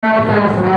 Thank you.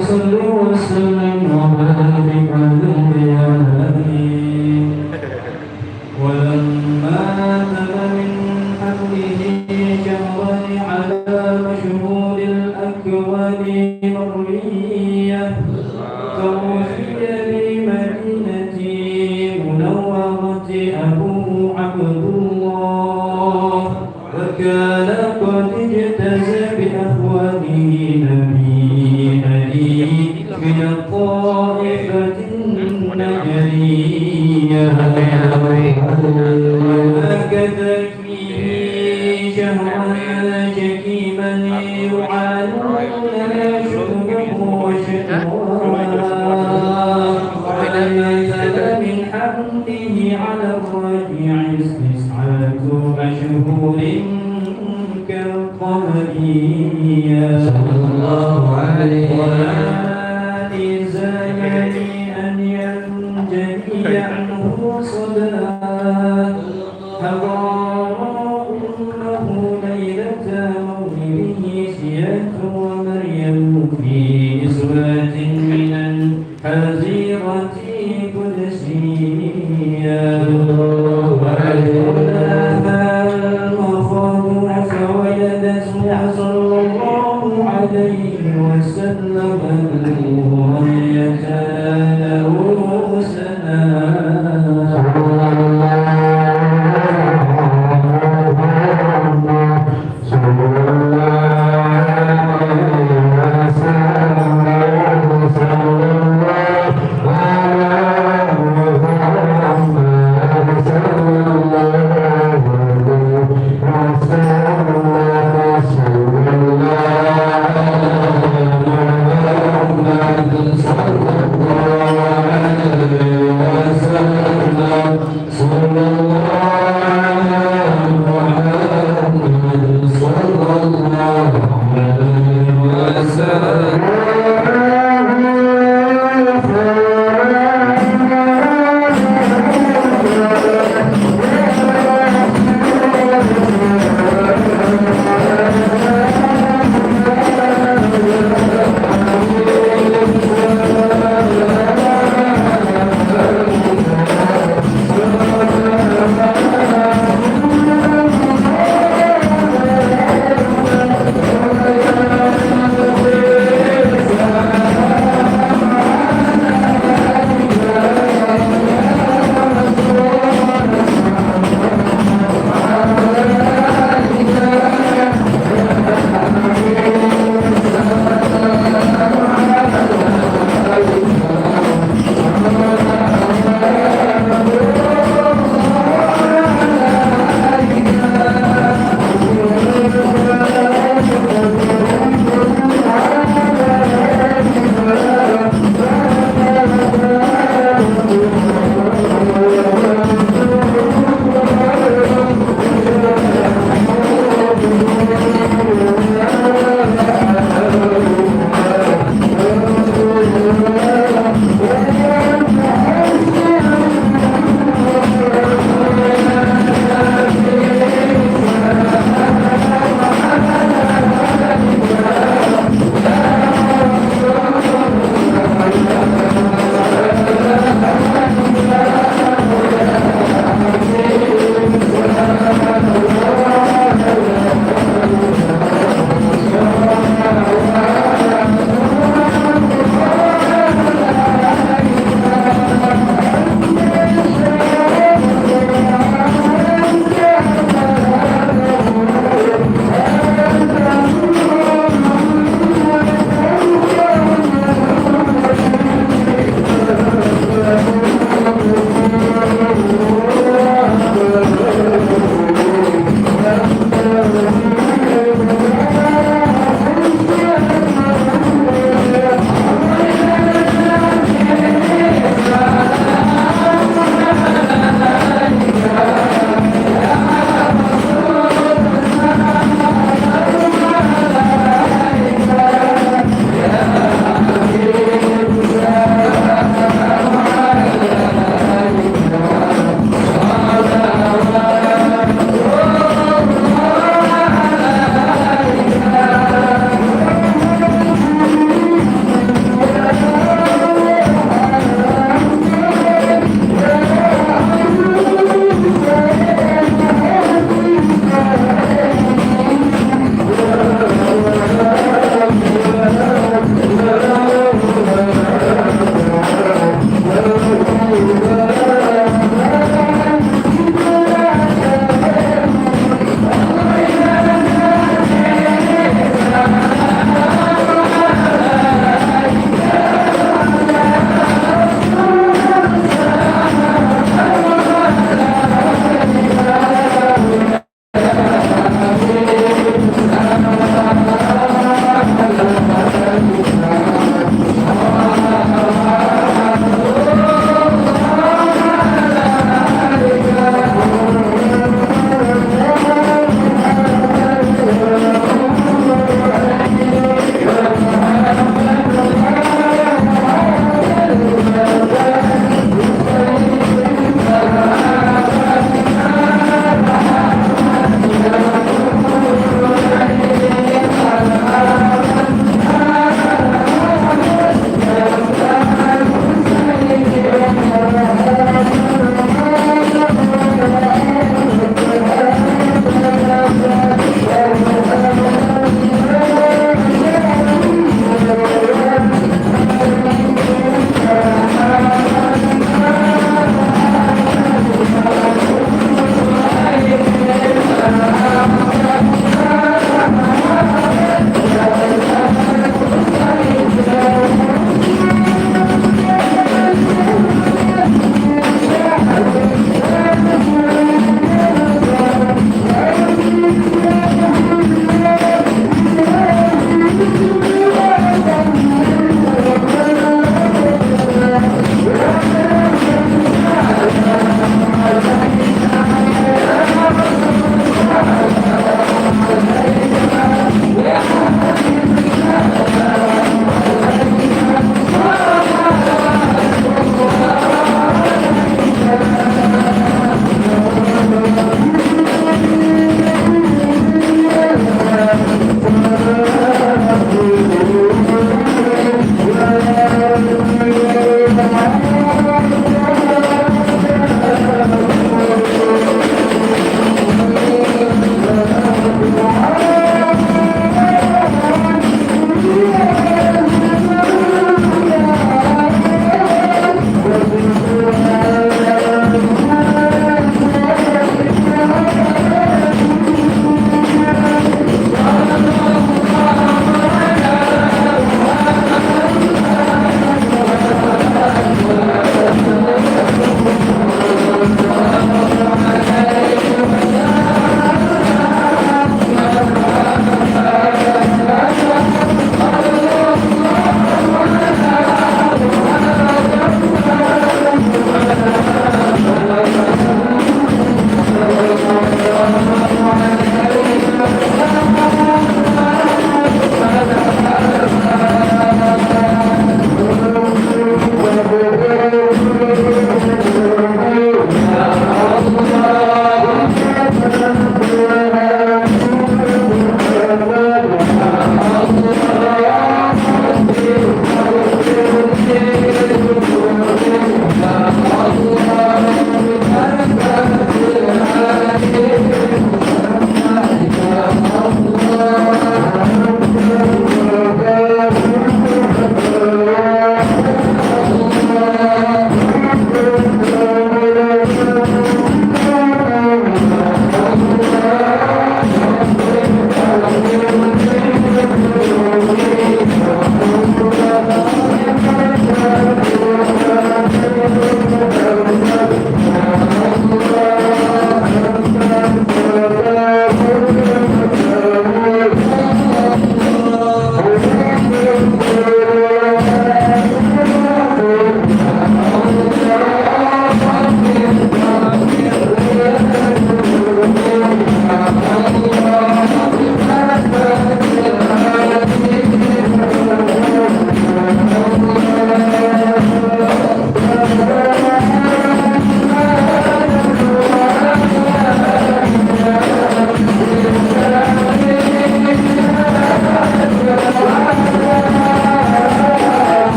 صل وسلم وبارك عليه يا أمين. ولما تم من حمله شهرا على مشهور الأكوان مرية توفي بمدينة منورة أبوه عبد الله، وكان قد اجتاز بأخوانه نبي من الطائفة النجرية، ومكث فيه شهرا شكيما يعانون شكره وشكواه، ونزل من حمله على الرجيع استسعاد أشهر كالقمرية صلى الله عليه وآل زمان أن ينجلي عنه صداه، حضر أمه ليلة مولده سيات ومريم في إسوات من الحزيرة قدسية، وأدخلها المخاض فولدته صلى الله عليه وسلم نورا يتلألأ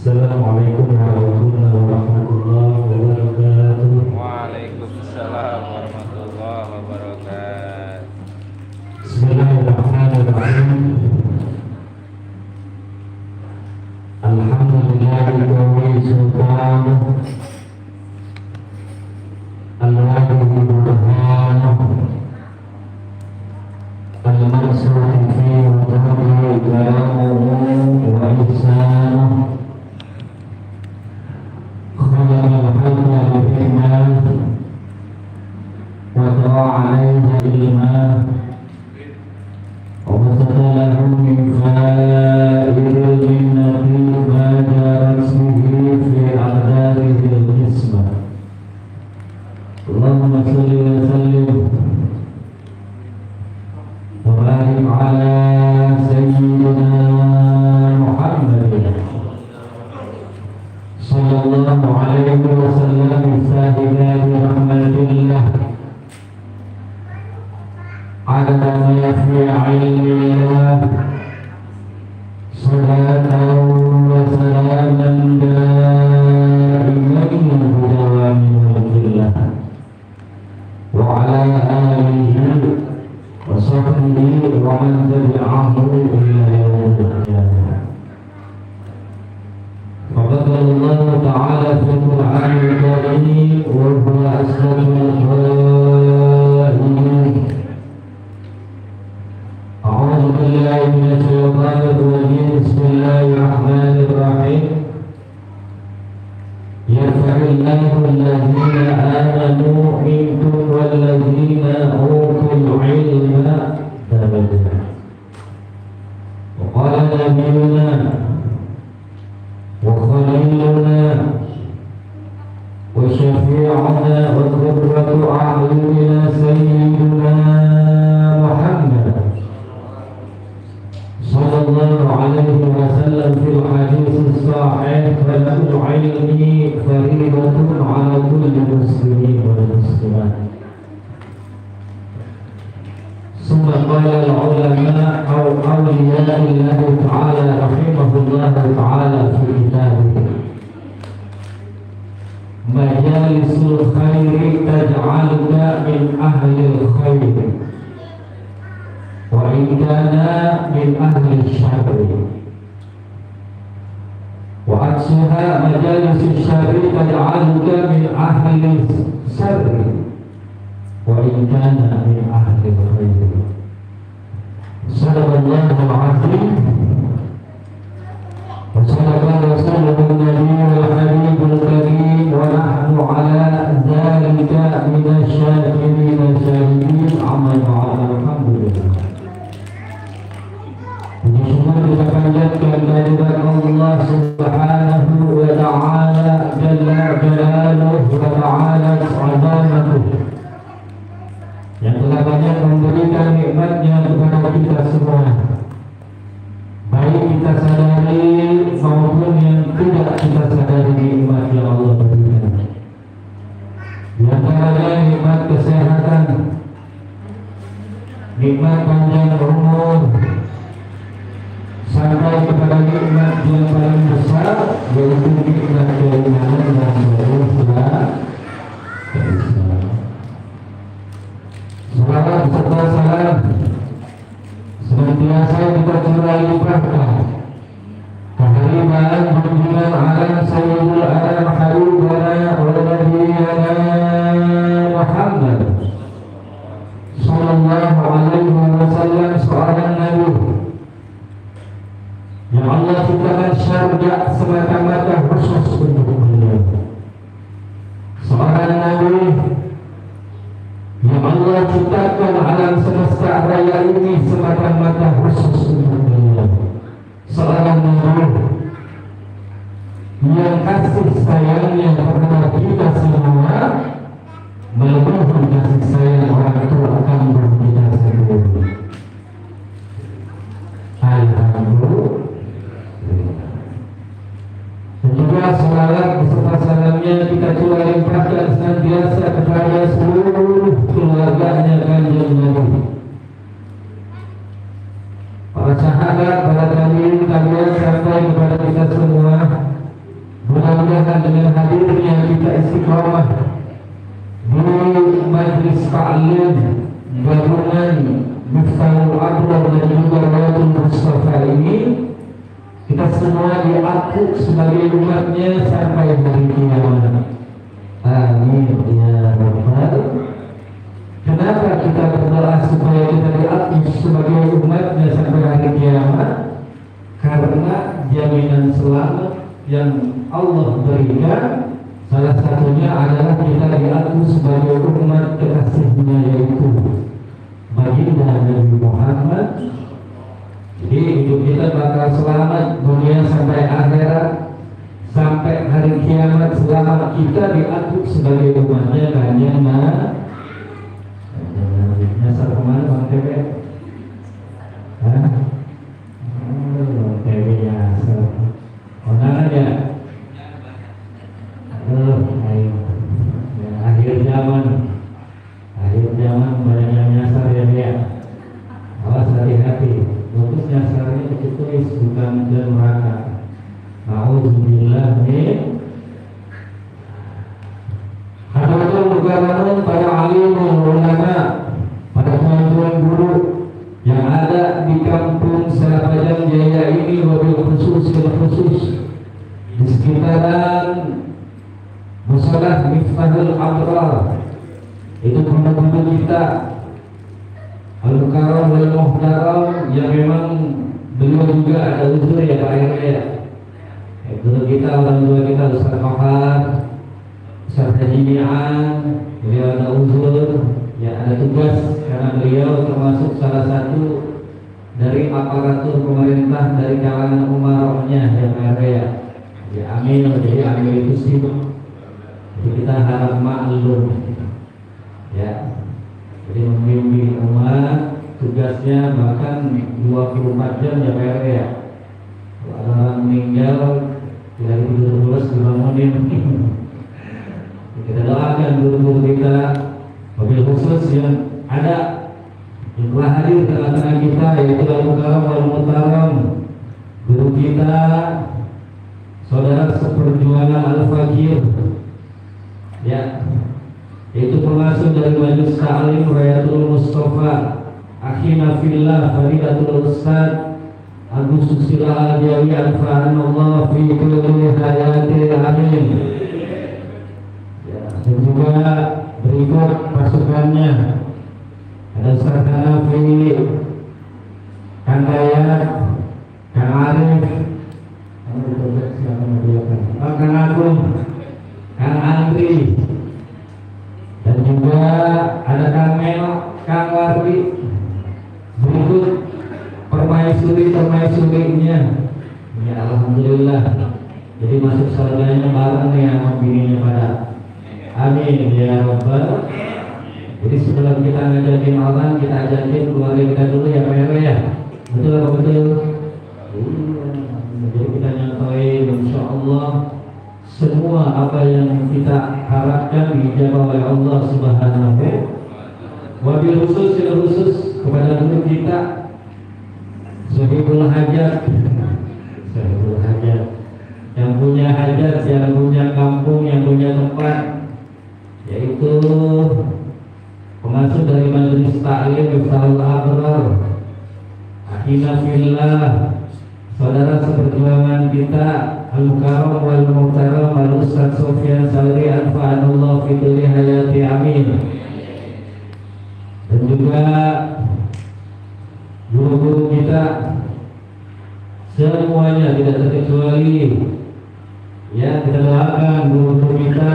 Assalamualaikum warahmatullahi wabarakatuh. Waalaikumsalam warahmatullahi wabarakatuh. Bismillahirrahmanirrahim. Alhamdulillahi subhanahu al-wahidi burhanahu al-mansuri fi wudhuhi karamuhu wa ihsanuhu khayal hayya bihimah wa ta'alayha ilmah وَمَثَلَهُ مِنْ خَائِرِ الْمِنَّةِ مَا جَارَتْ بِهِ فِي أَعْدَادِهِ الْقِسْمَةِ اللهم صل وسلم وبارك على سيدنا محمد صلى الله عليه وسلم ساهدات رحمة الله عدد ما في علم الله صلاة وسلاما دائمين بدوام ملك الله وعلى آله وصحبه ومن تبعه إلى يوم القيامة. فقال الله تعالى في القرآن الكريم وهو أصدق القائلين أعوذ بالله من الشيطان الرجيم بسم الله الرحمن الرحيم يرفع الله الذين آمنوا منكم والذين أوتوا العلم درجات وقال نبينا وخليلنا وشفيعنا وقرة أعيننا سيدنا محمد صلى الله عليه وسلم في الحديث الصحيح فلم العلم فريضة على كل مسلم والمسلمات. ثم قال العلماء أو أولياء الله تعالى رحمه الله تعالى في كتابه مجالس الخير تجعلك من أهل الخير وإن كان من أهل الشر وعكسها مجالس الشر تجعلك من أهل الشر وإن كان من أهل الخير. صدق الله العظيم وصدق رسوله النبي الحبيب الكريم ونحن على ذلك من الشاكرين الشاهدين عما بعد الحمد لله. Ini semua kita panjatkan kehadirat Allah Subhanahu wa Ta'ala Jalla Jalaluhu wa Ta'ala Azamatuh yang telah banyak memberikan nikmatnya kepada kita semua, baik kita sadari maupun yang tidak kita sadari nikmat yang Allah berikan. Di antaranya nikmat kesehatan, nikmat panjang umur, sampai kepada nikmat yang paling besar yaitu nikmat keimanan dan berubah Islam. Salawat serta salam senantiasa kita curahkan limpahkan kehadiran junjungan alam sayyidul alam habibana wa nabiyyana Muhammad sallallahu alaihi wasallam, seorang nabi yang Allah ciptakan syurga semata-mata khusus untuk beliau, seorang nabi yang Allah ciptakan alam semesta raya ini semata-mata khusus untuk beliau, seorang nabi yang kasih sayangnya kepada kita semua melebihi kasih sayang orang tua kandung kita sendiri. Alhamdulillah. Dan juga salawat beserta salamnya kita curah limpahkan senantiasa kepada seluruh keluarganya kanjeng Nabi, para sahabat, para tabi'in, sampai kepada kita semua majelis taklim gabungan Miftahul Abrar dan juga Rayatul Mustafa ini, kita semua diaku sebagai umatnya sampai hari kiamat. Amin ya Rabbal. Kenapa kita berdoa supaya kita diaku sebagai umatnya sampai hari kiamat? Karena jaminan selamat yang Allah berikan, salah satunya adalah kita diaku sebagai umat kekasihnya, yaitu baginda Nabi Muhammad. Jadi hidup kita bakal selamat dunia sampai akhirat, sampai hari kiamat selama kita diaku sebagai umatnya. Kanjeng nyasar kemana Bang TV? Bang TV nyasar kondangan ya? Ayo ya, akhir zaman banyak yang nyasar ya dia. Awas hati-hati, fokus nyasarnya ditulis bukan ke neraka. Nauzubillah min. Hadirin sekalian, para alim ulama, para tuan-tuan guru yang ada di kampung Selapajang Jaya ini, wabil khusus di sekitaran musola Miftahul Abrar, itu guru-guru kita Al-Mukarram wal Muhtaram, yang memang beliau juga ada uzur ya Pak RW ya. Guru kita, orang tua kita Ustaz Mahar, Ustaz Haji Mi'an, beliau ada uzur ya, ada tugas karena beliau termasuk salah satu dari aparatur pemerintah dari kalangan umarahnya yang RW ya. Ya amin, jadi amin itu sibuk. Jadi kita harap maklum ya. Jadi membimbing umat tugasnya bahkan 24 jam ya PRW ya. Kalau ada orang meninggal tidak tidur dibangunin. Kita doakan guru-guru kita, wabil khusus yang ada yang telah hadir di tengah-tengah kita, yaitu Al-Mukarram wal Muhtaram, guru kita, saudara seperjuangan Al-Fakir ya, yaitu pengasuh dari Majelis Ta'lim Rayatul Mustafa, akhina fillah Fadilatul Ustaz Agus Susila Al-Jawi Al-Fa'anallah fi kulli hayati amin ya. Dan juga berikut pasukannya ada Ustaz Hanafi, Kang Dayat, Kang Arif, Kang Agung, Kang Andri, dan juga ada Kang Mel, Kang Wardi. Berikut permaisurinya ya, alhamdulillah. Jadi masuk surganya bareng nih sama bininya pada. Amin ya Rabbal. Jadi sebelum kita ngajakin orang, kita ajakin keluarga kita dulu ya Pak RW ya. Betul apa betul? Jadi kita nyantain, insya Allah semua apa yang kita harapkan dijawab oleh Allah Subhanahu. Wabil khusus kepada guru kita Sahibul Hajat, yang punya hajat, yang punya kampung, yang punya tempat, yaitu pengasuh dari Majelis Ta'lim Miftahul Abrar, akhina fillah, saudara seperjuangan kita Al-Mukarram wal Muhtaram Al-Ustaz Sofyan Salri Al-Fa'anullah fi kulli hayati amin. Dan juga guru-guru kita semuanya tidak terkecuali ya, kita doakan guru-guru kita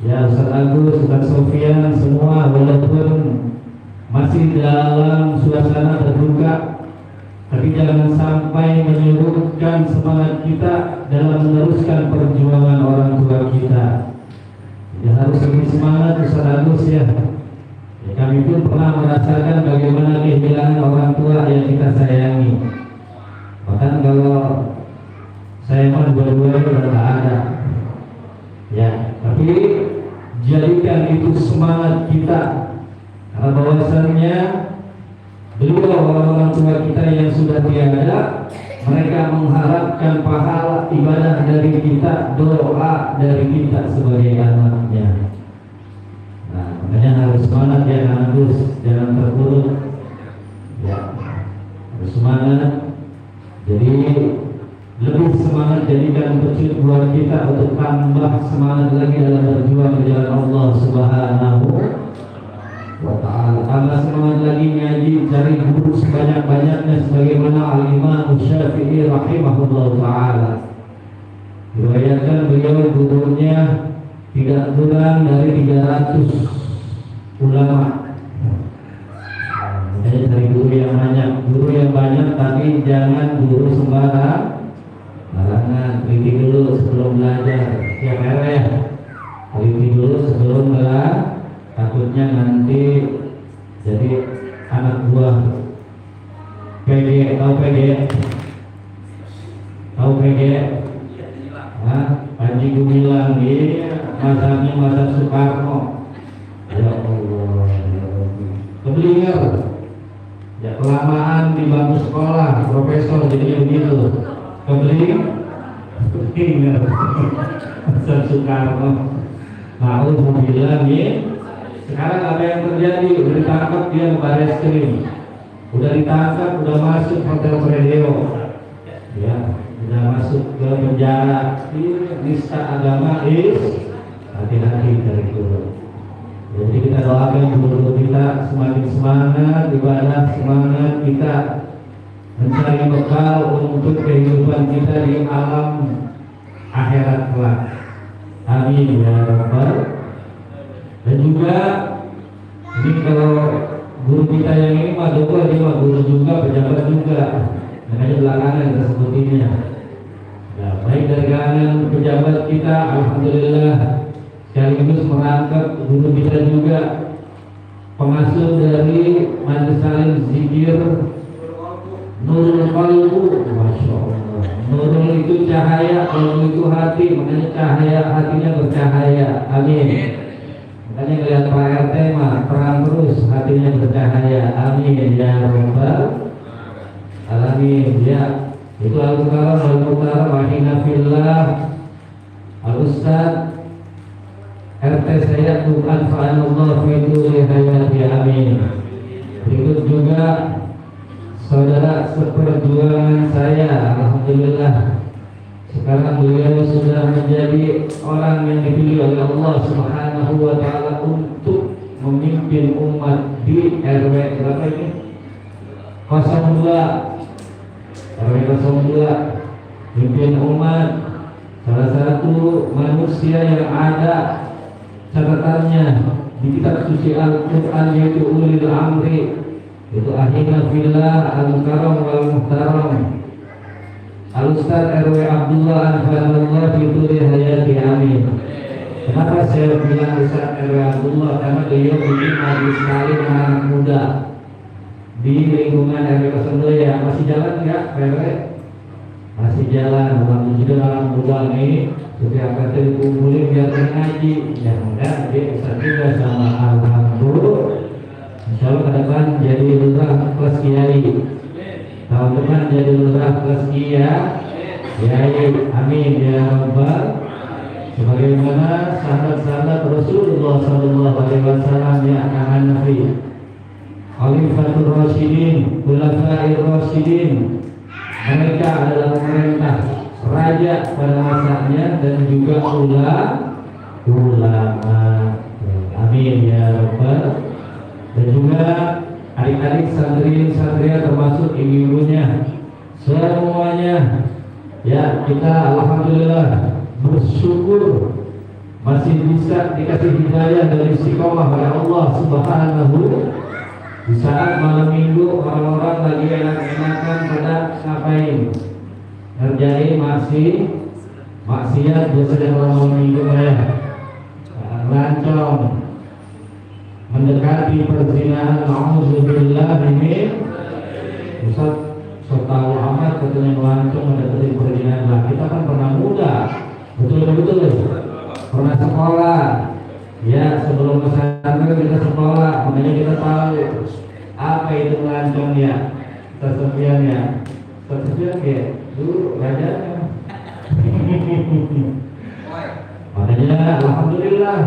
ya, Ustaz Agus, Ustaz Sofyan, semua walaupun masih dalam suasana terbuka, tapi jangan sampai menyurutkan semangat kita dalam meneruskan perjuangan orang tua kita. Ya, harus lebih semangat Ustaz Agus ya. Ya, kami pun pernah merasakan bagaimana kehilangan orang tua yang kita sayangi. Bahkan kalau saya mah dua-duanya sudah tak ada. Ya, tapi jadikan itu semangat kita, karena bahwasannya beliau orang-orang tua kita yang sudah tiada, mereka mengharapkan pahala ibadah dari kita, doa dari kita sebagai anaknya. Nah, Makanya harus semangat ya Gus, jangan terpuruk. Ya, harus semangat. Jadi lebih semangat jadikan pecut buat kita untuk tambah semangat lagi dalam berjuang di jalan Allah Subhanahu wa Ta'ala. Tambah semangat lagi ngaji, cari guru sebanyak-banyaknya sebagaimana Al-Imam Syafi'i rahimahullah ta'ala. Diriwayatkan beliau gurunya tidak kurang dari 300 ulama. Jadi dari guru yang banyak, tapi jangan guru sembarang. Barangan, teliti dulu sebelum belajar. Ya ya, teliti dulu sebelum belajar. Takutnya nanti jadi anak buah PG. Tahu PG? Tahu PG? Panji Gumilang, iya, masanya masa Soekarno. Ya Allah, keblinger. Ya kelamaan di bangku sekolah, profesor jadi begitu. Keblinger. Masa Soekarno. Nah, mau bilang ya. Sekarang apa yang terjadi? Udah ditangkap dia ke Barreskrim. Udah ditangkap, udah masuk hotel Preleo. Ya, udah masuk ke penjara. Nista agama hati-hati dari guru. Jadi kita doakan guru kita semakin semangat ibadah, semangat kita mencari bekal untuk kehidupan kita di alam akhirat kelak. Amin ya rabbal. Dan juga ini kalau guru kita yang ini mah dia mah guru juga, pejabat juga. Makanya belakangan kita sebutinya. Nah, baik dari kalangan pejabat kita, alhamdulillah sekaligus merangkap guru kita juga pengasuh dari Majelis Salim Zikir Nurul Qalbu. Masya Allah. Nurul itu cahaya, qalbu itu hati, makanya cahaya hatinya bercahaya. Amin. Makanya melihat Pak RT mah terang terus, hatinya bercahaya. Amin ya rabbal alamin. Ya, itu Al-Karam Al-Mukarram Wahina Fillah Al-Ustaz RT saya Tuhan Fa'anullah Fiduli Hayati. Amin. Berikut juga saudara seperjuangan saya, alhamdulillah sekarang beliau sudah menjadi orang yang dipilih oleh Allah Subhanahu wa Ta'ala untuk memimpin umat di RW berapa ini? 02 RW 02, pimpin umat, salah satu manusia yang ada catatannya di kitab suci Al-Quran yaitu ulil amri, itu ahina fillah al-karam wal muhtaram Al-Ustaz RW Abdullah Anfalullah Fituri Hayati. Amin. Kenapa saya bilang Ustaz RW Abdullah? Karena beliau bikin majelis sekali anak muda di lingkungan RW 02. Ya, masih jalan nggak RW? Masih jalan. Alhamdulillah anak muda ini setiap kali dikumpulin biar ngaji. Ya mudah dia Ustaz juga sama alhamdulillah. Insya Allah ke depan jadi lurah kelas kiai. Tahun depan jadi lurah kelas kiai. Amin ya rabbal. Sebagaimana sahabat-sahabat Rasulullah sallallahu alaihi wasallam yang akan nabi Khalifatul Rasyidin, Khulafair Rasyidin, mereka adalah pemerintah raja pada masanya dan juga ulama. Amin ya rabbal. Dan juga adik-adik santri-santri termasuk ibu-ibunya semuanya. Ya, kita alhamdulillah bersyukur masih bisa dikasih hidayah dari istiqomah oleh Allah Subhanahu. Di saat malam minggu orang-orang lagi enak-enakan pada ngapain? Ngerjain masih maksiat biasanya malam minggu ya. Lancong mendekati perzinahan, na'udzubillah min. Ustaz setahu amat katanya melancong mendekati perzinahan. Nah, kita kan pernah muda, betul pernah sekolah. Ya, sebelum pesantren kita sekolah, makanya kita tahu apa itu melancong ya. Tersepian ya, dulu rajanya. Makanya alhamdulillah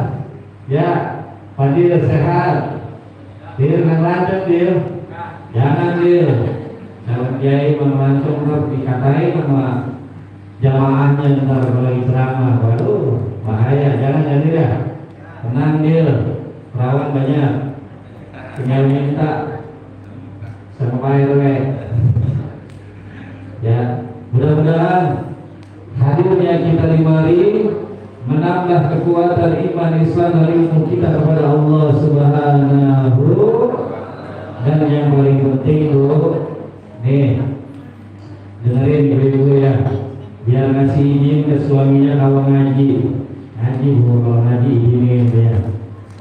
ya. Fadil sehat. Dir ngelancong dir. Jangan dir. Kalau kiai melancong terus dikatai sama jamaahnya ntar kalau lagi ceramah, waduh bahaya. Jangan jadi ya. Tenang dir. Perawan banyak. Tinggal minta sama Pak RW. Ya, mudah-mudahan hadirnya kita di mari menambah kekuatan iman Islam dan ilmu kita kepada Allah Subhanahu. Dan yang paling penting itu nih, dengerin ibu-ibu ya, biar ngasih izin ke suaminya kalau ngaji bu, kalau ngaji izinin ya.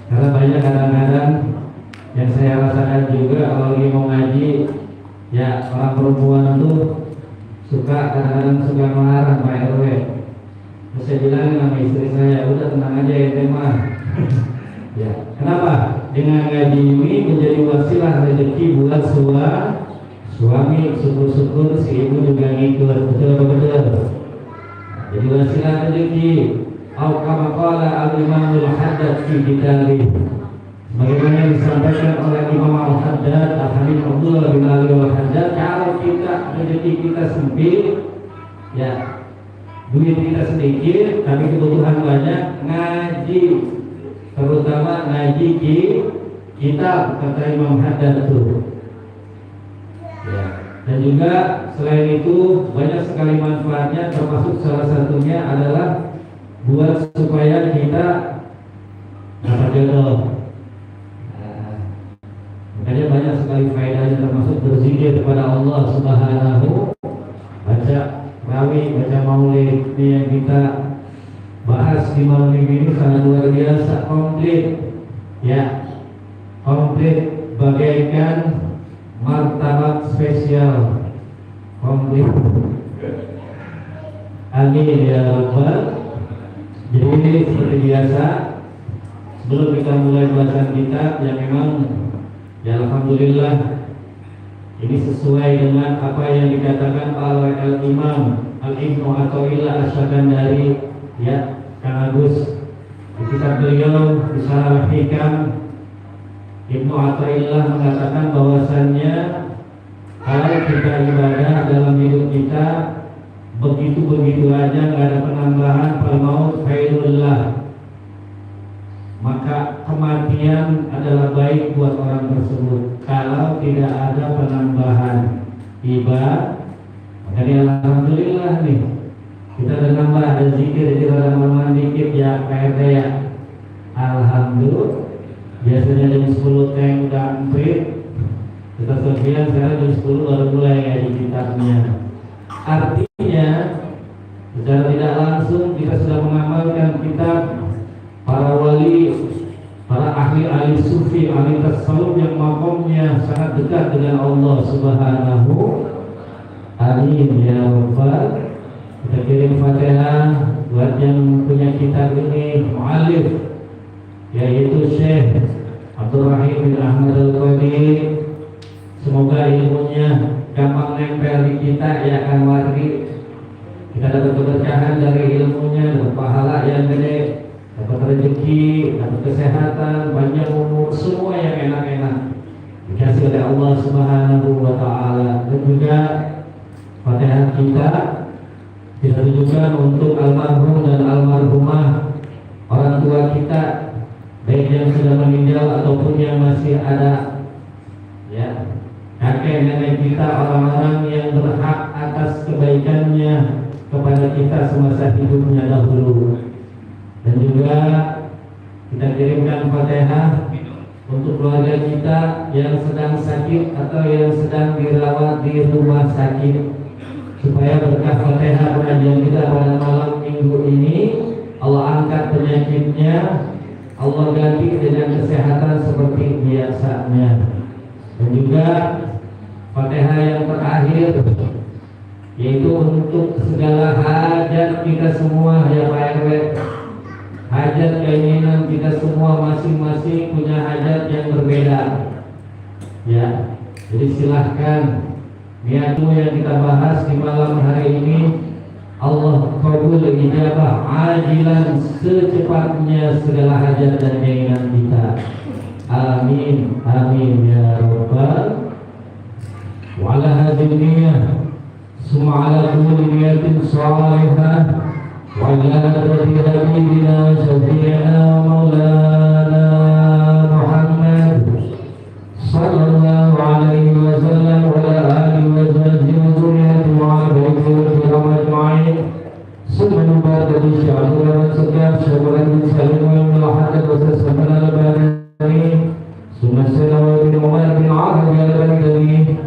Karena banyak kadang-kadang yang saya rasakan juga kalau lagi mau ngaji, ya orang perempuan tuh kadang-kadang suka melarang Pak RW. Terus saya bilang sama istri saya, udah tenang aja ya mah. Ya, kenapa? Dengan ngaji ini menjadi wasilah rezeki buat suami, syukur-syukur si ibu juga ngikut, betul. Jadi wasilah rezeki. Au kama qala al-Imamul Haddad fi kitabih. Bagaimana disampaikan oleh Imam Al-Haddad, Al-Habib Abdullah bin Ali Al-Haddad, kalau kita rezeki kita sempit, ya duit kita sedikit, tapi kebutuhan banyak, ngaji, terutama ngaji kita, kata Imam Haddad itu. Ya. Dan juga selain itu banyak sekali manfaatnya, termasuk salah satunya adalah buat supaya kita dapat jodoh. Makanya banyak sekali faedahnya, termasuk berzikir kepada Allah Subhanahu, baca rawih, baca maulid. Ini yang kita bahas di malam ini sangat luar biasa, komplit ya, komplit bagaikan martabak spesial, komplit. Amin ya Rabbal. Jadi seperti biasa, sebelum kita mulai bacaan kitab yang memang ya alhamdulillah ini sesuai dengan apa yang dikatakan oleh Al-Imam Al-Ibnu Athaillah Asy-Syakandari, ya Kang Agus, di kitab beliau Risalah Hikam. Ibnu Athaillah mengatakan bahwasannya kalau kita ibadah dalam hidup kita begitu aja, nggak ada penambahan, fal maut khairullah, maka kematian adalah baik buat orang tersebut. Kalau tidak ada penambahan ibadah, maka alhamdulillah nih kita ada nambah, ada zikir, jadi ada malam dikit ya PRT ya. Alhamdulillah, biasanya jam 10 teng udah amprit, kita sekian, sekarang jam 10 baru mulai ngaji kitabnya. Artinya secara tidak langsung kita sudah mengamalkan kitab para wali, para ahli sufi, ahli tasawuf yang makomnya sangat dekat dengan Allah Subhanahu. Amin ya Rabbal. Kita kirim Fatihah buat yang punya kitab ini, mu'alif, yaitu Syekh Abdul Rahim bin Ahmad Al-Qadir. Semoga ilmunya gampang nempel di kita, ya kan wargi. Kita dapat keberkahan dari ilmunya, dapat pahala yang gede, dapat rezeki, dapat kesehatan, panjang umur, semua yang enak-enak dikasih oleh Allah Subhanahu wa Ta'ala. Dan juga Fatihah kita ditujukan untuk almarhum dan almarhumah, orang tua kita, baik yang sudah meninggal ataupun yang masih ada, ya, kakek nenek kita, orang-orang yang berhak atas kebaikannya kepada kita semasa hidupnya dahulu. Dan juga kita kirimkan Fatihah untuk keluarga kita yang sedang sakit atau yang sedang dirawat di rumah sakit, supaya berkah Fatihah pengajian kita pada malam minggu ini, Allah angkat penyakitnya, Allah ganti dengan kesehatan seperti biasanya. Dan juga Fatihah yang terakhir, yaitu untuk segala hajat kita semua, ya Pak RW. Hajat keinginan kita semua masing-masing punya hajat yang berbeda, ya. Jadi silahkan niatmu yang kita bahas di malam hari ini, Allah kabul ijabah ajilan secepatnya segala hajat dan keinginan kita. Amin amin ya rabbal wa ala hadhihi niyyah summa ala kulli niyatin salihah wa ala habibina syafi'ina maulana Muhammad sallallahu alaihi wasallam wa ala alihi wa sahbihi wa dhurriyyatihi wa ala baitihi ajma'in. Summa nubarak bi sya'ran setiap syabaran salim wa mulahadat wa tasabana al-bani. Summa salawat bin Umar bin Arabi al-Baghdadi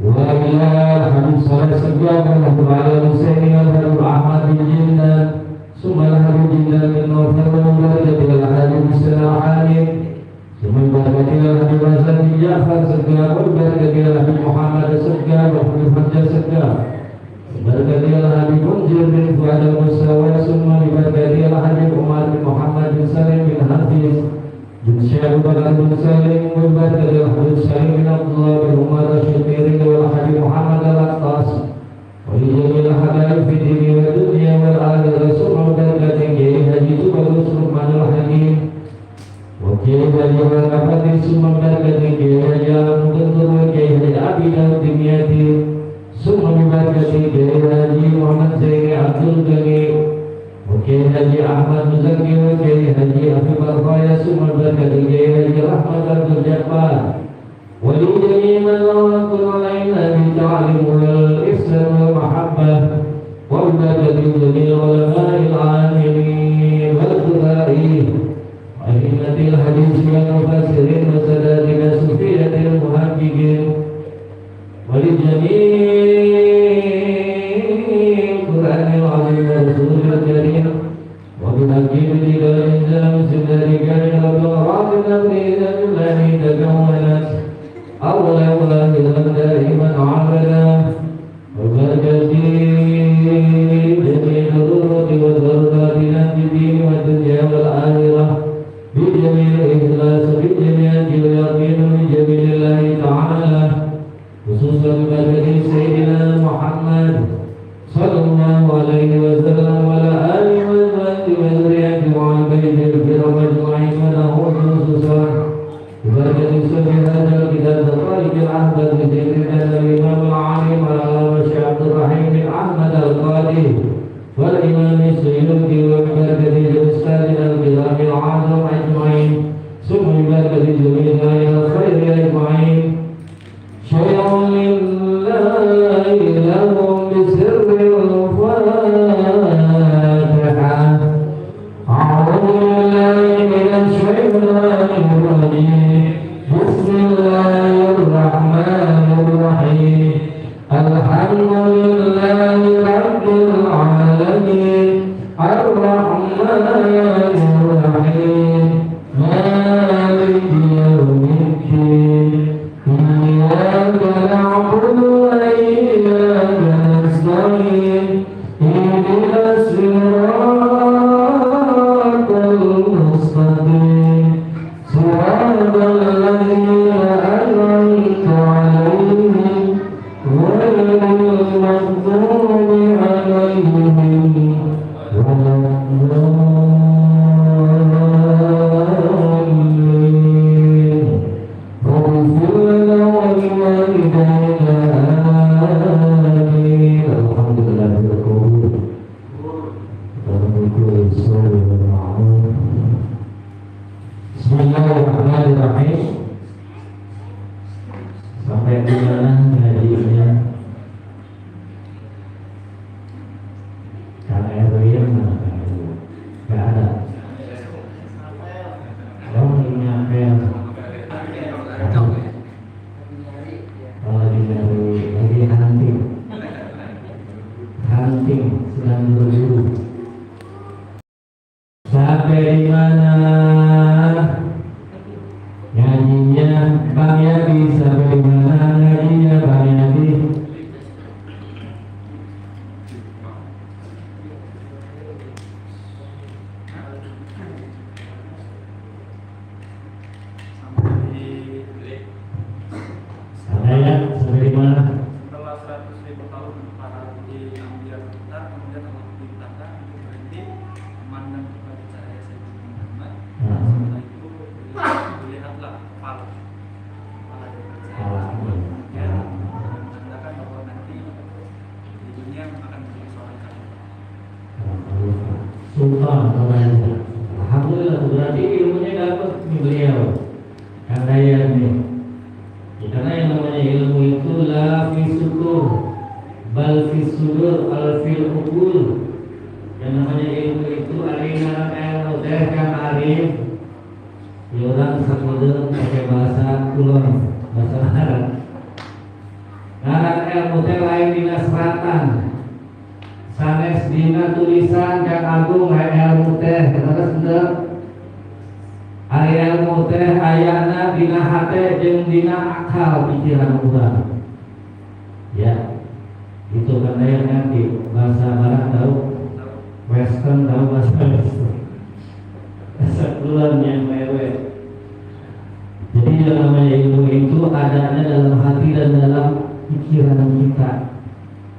wa ila hadis salat sejak ala Husaini wa Ahmad bin Jindan. Summa al-Habib Jindan bin Nawfal wa Mubarak bil hadis al-Halim. Summa Mubarak bil Habib Hasan bin Ja'far sejak wa Mubarak bil Habib Muhammad sejak wa Habib Hajjah sejak. Barakatilah Habib Munzir bin Fuad al-Musawa. Summa barakatilah Habib Umar bin Muhammad bin Salim bin Hafiz bin Syekh Abu Bakar bin Salim. Barakatilah Habib Salim bin Abdullah bin Umar al-Syukiri wal Habib Muhammad al-Attas wa ijamilah hadaib fi dini wa dunia wal akhirah. Summa barakatilah Kiai Haji Tubagus Rukmanul Hakim wa Kiai Haji Al-Afati. Summa barakatilah Kiai Haji Al-Muqaddir wa Kiai Haji Abidal Dimyati. Summa barakatilah Kiai Haji Muhammad Zaini Abdul Ghani wa Kiai Haji Ahmad Muzakir wa Kiai Haji Afif Al-Khaya. Summa barakatilah Kiai Haji Rahmat Abdul Jabbar wa li jami' man lawaqul alaina bi ta'lim wal ihsan wal mahabbah wa barakatilah jami' ulama'il amilin wal qurra'i wa himmatil hadis wal mufassirin wa sadatina sufiyatil muhaqqiqin wa li jami' Qur'anil azim wa rasulil karim wa bi hakim dilal inzam sindari kain wa ra'atina bi idanillahi takawwanat awla wa akhiran daiman abada wa barakati jami'il dhurrati wa dharratina fi din wa dunya wal akhirah bi jami'il ikhlas bi jami'il yaqin bi jami'illahi ta'ala khususan barakati Sayyidina Muhammad sallallahu alaihi wasallam wa ala alihi wa sahbihi wa dzurriyyatihi wa ala baitihi al-kiram ajma'in. Wa na'udzu khususan barakati sahih hadzal kitab Tariq al-Ahmad bi dzikrillah al-Imam al-Alim al-Allama Syekh Abdul Rahim bin Ahmad al-Qadi wal Imam Suyuti wa barakati ustadzina al-kiram al-azam ajma'in. Summa barakati jami'il khairi ajma'in. Syai'un lillahi lahum bisirri al-Fatihah. A'udhu billahi minash shaitanir rajim. Bismillahirrahmanirrahim. Alhamdulillahi rabbil alamin. Ar-Rahmanir Rahim. Maliki yawmiddin. إياك نعبد وإياك نستعين اهدنا الصراط المستقيم صراط الذين أنعمت عليهم غير المغضوب عليهم ولا الضالين. اغفر لنا ولوالدينا آمين. الحمد لله رب العالمين. Bismillahirrahmanirrahim. Sampai di mana ngajinya? Kang Erwin mana Kang Erwin? Gak ada. Kamu nyampe lagi hunting sedang berburu. sultan namanya. Alhamdulillah berarti ilmunya dapat di beliau. Kandaya nih. Ya, karena yang namanya ilmu itu la fi sudur bal fi sudur al fil uqul. Yang namanya ilmu itu arina ilmu teh kan arif. Ya orang sakudeur pakai bahasa kulon, bahasa Arab. Ngaran ilmu teh lain dina seratan. Sanes dina tulisan kang agung ilmu teh terus bener. Ari ilmu teh ayana dina hate jeung dina akal pikiran urang. Ya. Itu kan yang nanti bahasa barat tahu, western tahu bahasa western. Bahasa kulon yang lewe. Jadi yang namanya ilmu itu adanya dalam hati dan dalam pikiran kita.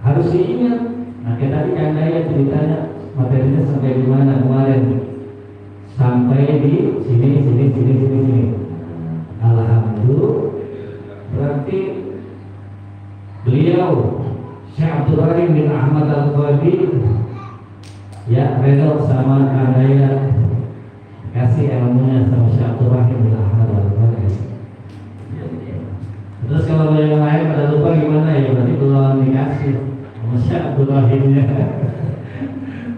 Harus diingat. Nah, kita tadi kan saya ceritanya materinya sampai di mana kemarin? Sampai di sini. Alhamdulillah. Berarti beliau Syekh Abdul Rahim bin Ahmad Al-Qadi ya redor sama kandaya kasih ilmunya sama Syekh Abdul Rahim bin Ahmad Al-Qadi. Terus kalau yang lain pada lupa gimana ya? Berarti belum dikasih sama Syekh Abdul Rahimnya.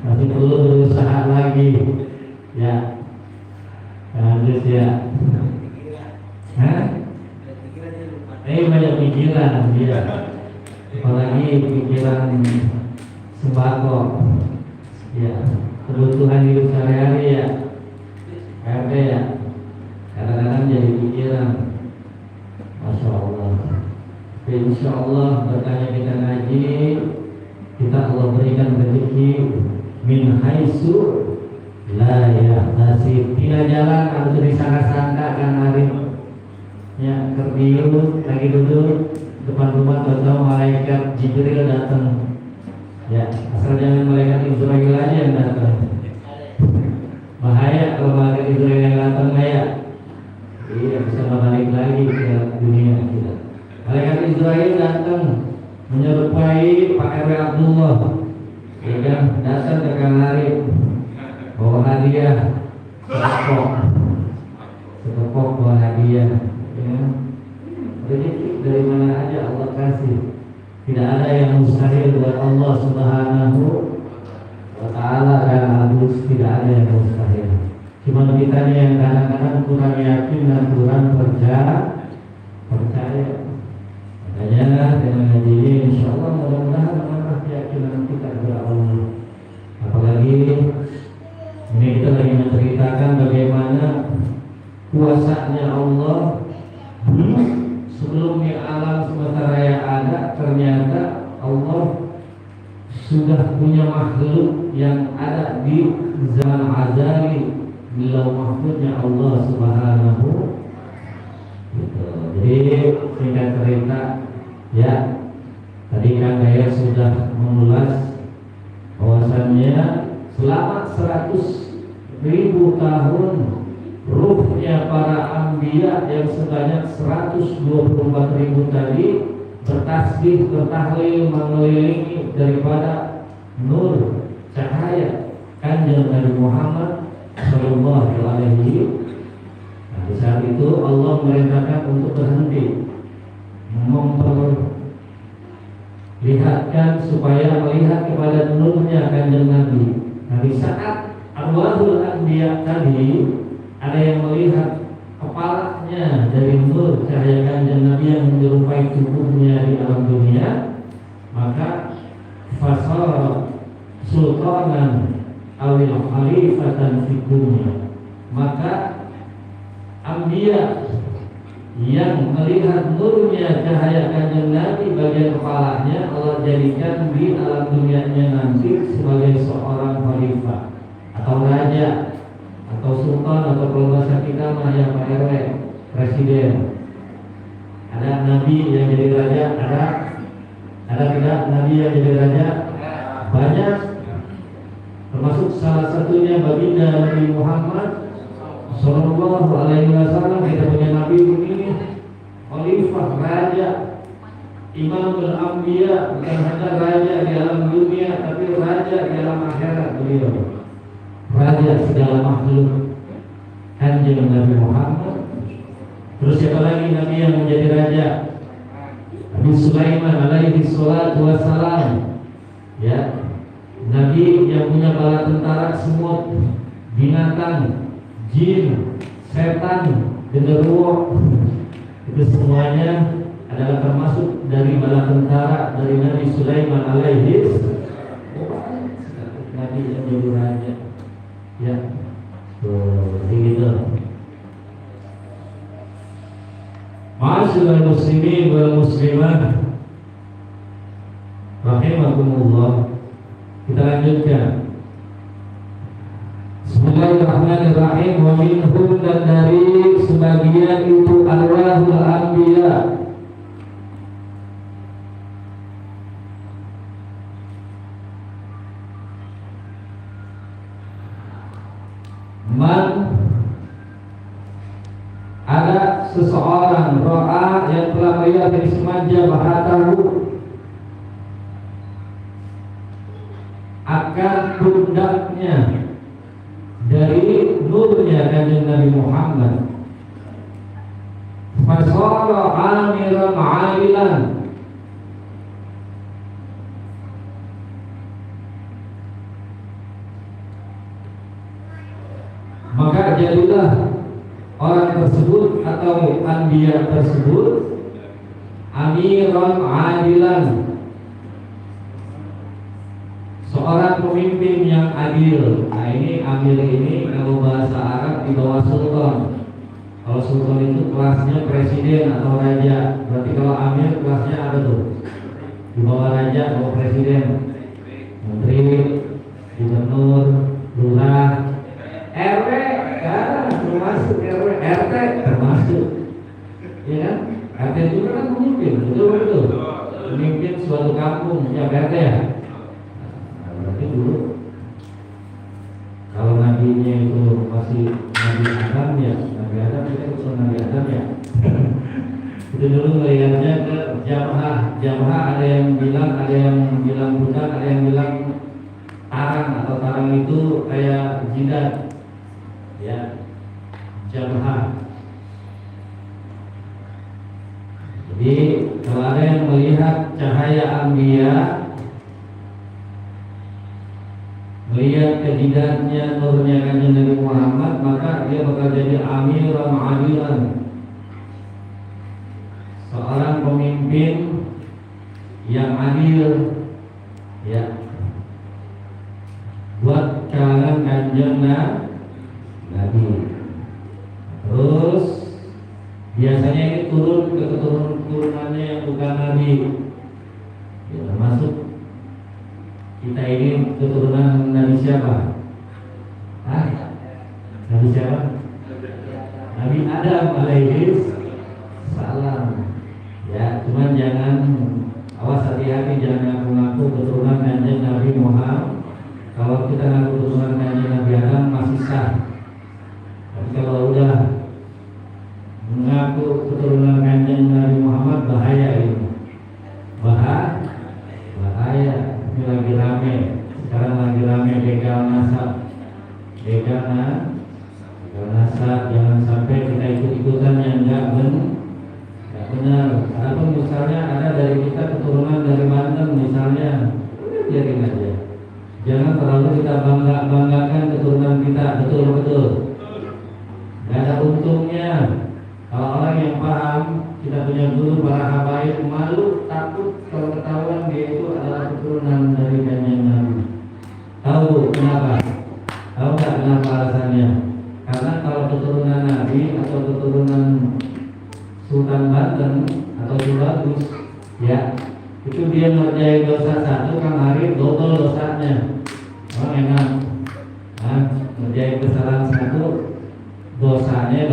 Masih perlu berusaha lagi. Ya, lanjut ya. Banyak pikiran, ya. Apalagi pikiran sembako, ya. Kebutuhan hidup sehari-hari ya. RT ya. Kadang-kadang jadi pikiran. Masya Allah. Insya Allah bertanya kita ngaji, kita Allah berikan rezeki min haitsu la yahtasib. Tidak jalan harus disangka-sangka kan hari. Ya, terbiut lagi duduk depan rumah tahu malaikat Jibril datang. Ya, asal jangan malaikat Israel aja yang datang. Bahaya kalau malaikat Israel yang datang ya. Iya, bisa balik lagi ke dunia kita. Malaikat Israel datang menyerupai Pak RW Abdullah. Ya kan, datang ke Kang Arif bawa hadiah sekepok bawa hadiah. Ya. Rezeki dari mana aja Allah kasih. Tidak ada yang mustahil buat Allah Subhanahu wa Ta'ala dan halus, tidak ada yang mustahil. Cuma kita yang kadang-kadang kurang yakin dan kurang percaya. Makanya dengan ngaji ini insya Allah mudah-mudahan menambah keyakinan kita kepada Allah. Apalagi ini kita lagi menceritakan bagaimana kuasanya Allah. Sebelumnya alam semesta raya ada, ternyata Allah sudah punya makhluk yang ada di zaman azali di lauh mahfuznya Allah Subhanahu. Jadi singkat cerita ya, tadi Kang Daya sudah mengulas bahwasannya selama 100.000 tahun ruhnya para anbiya yang sebanyak 124.000 tadi bertasbih, bertahlil, mengelilingi daripada nur cahaya Kanjeng Nabi Muhammad Sallallahu Alaihi. Nah, di saat itu Allah memerintahkan untuk berhenti, memperlihatkan supaya melihat kepada nurnya Kanjeng Nabi. Nah, di saat arwahul anbiya tadi ada yang melihat kepalanya dari nur cahaya Kanjeng Nabi yang menyerupai tubuhnya di alam dunia, maka fasal sultanan awil khalifatan fid dunya. Maka anbiya yang melihat nurnya cahaya Kanjeng Nabi bagian kepalanya Allah jadikan di alam dunianya nanti sebagai seorang khalifah atau raja atau sultan atau kalau bahasa kita mah yang Pak RW presiden. Ada nabi yang jadi raja, ada tidak nabi yang jadi raja? Banyak. Termasuk salah satunya baginda Nabi Muhammad Sallallahu Alaihi Wasallam. Kita punya nabi ini khalifah, raja, imamul anbiya, bukan hanya raja di alam dunia tapi raja di alam akhirat beliau. raja segala makhluk, Kanjeng Nabi Muhammad. Terus siapa lagi Nabi yang menjadi raja? Nabi Sulaiman alaihi salatu wassalam. Ya, Nabi yang punya bala tentara semut, binatang, jin, setan, genderuwo, itu semuanya adalah termasuk dari bala tentara dari Nabi Sulaiman alaihi Nabi yang jadi raja. Ya, begitu. Ma'asyiral muslimin wal muslimat rahimakumullah. Kita lanjutkan. Bismillahirrahmanirrahim. Wa minhum, dan dari sebagian itu arwahul anbiya, man, ada seseorang ro'a yang telah melihat dari semanja bahatahu, akan pundaknya dari nurnya Kanjeng Nabi Muhammad, fasara amiran ailan, maka jadilah orang tersebut atau anbiya tersebut amiran adilan, seorang pemimpin yang adil. Nah ini amir ini kalau bahasa Arab di bawah sultan. Kalau sultan itu kelasnya presiden atau raja. Berarti kalau amir kelasnya apa tuh? Di bawah raja, bawah presiden, menteri, gubernur, lurah, RW, ya termasuk RW, RT termasuk. Ya kan? RT juga kan pemimpin, betul. Pemimpin suatu kampung, ya RT ya. Berarti dulu kalau nabinya itu masih Nabi Adam ya, Nabi Adam kita itu Nabi Adam ya. Itu dulu melihatnya ke jamaah ada yang bilang budak, ada yang bilang tarang, atau tarang itu kayak jidat ya, jamaah. Jadi kalau ada yang melihat cahaya anbiya, melihat kejidatnya, nurnya Kanjeng Nabi Muhammad, maka dia bakal jadi amiran adilan, seorang pemimpin yang adil ya, buat kalangan Kanjeng Nabi. Terus biasanya ini turun ke keturunannya yang bukan Nabi ya, termasuk kita ini keturunan Nabi siapa? Nabi siapa? Nabi Adam alaihi salam. Ya, cuman jangan, awas hati-hati, jangan mengaku keturunan Kanjeng Nabi Muhammad. Kalau kita ngaku keturunan Kanjeng Nabi Adam masih sah. Tapi kalau udah mengaku keturunan Kanjeng Nabi Muhammad, bahaya ini. Bahaya. Ini lagi rame, sekarang lagi rame begal nasab, jangan sampai kita ikut-ikutan yang enggak benar. Ataupun misalnya ada dari kita keturunan dari Banten misalnya, biarin aja. Jangan terlalu kita banggakan keturunan kita, betul. Gak ada untungnya. Kalau orang yang paham, kita punya guru para habaib, malu, takut kalau ketahuan dia itu adalah keturunan dari Kanjeng Nabi. Tahu kenapa? Tahu nggak kenapa alasannya? Karena kalau keturunan Nabi atau keturunan Sultan Banten atau Sulatus, ya itu dia ngerjain dosa satu, Kang Arif double dosanya. Oh enak, ngerjain kesalahan satu, dosanya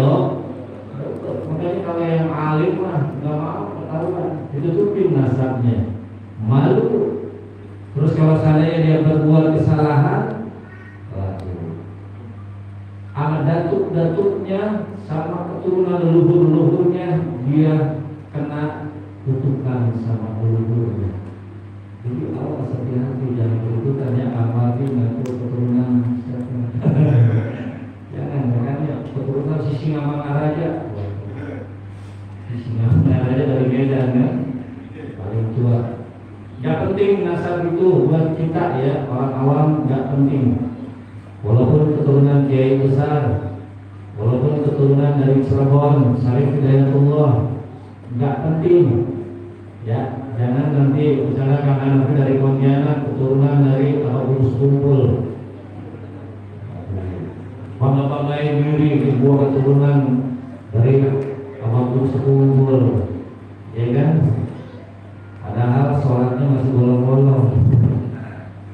makanya kalau yang alim mah nggak mau ketahuan, ditutupin nasabnya, malu. Terus kalau seandainya dia berbuat kesalahan, anak datuk-datuknya sama keturunan leluhur-leluhurnya dia kena kutukan sama leluhurnya. Jadi awas hati-hati, jangan kutukannya amati ngaku keturunan siapa. kita ya orang awam nggak penting. Walaupun keturunan kiai besar, walaupun keturunan dari Cirebon, Syarif Hidayatullah, nggak penting. Ya, jangan nanti misalnya kan anak dari Pontianak, keturunan dari Abah Bulus Kumpul, bangga-banggain diri sebuah keturunan dari Abah Bulus Kumpul, ya kan? Padahal sholatnya masih bolong-bolong.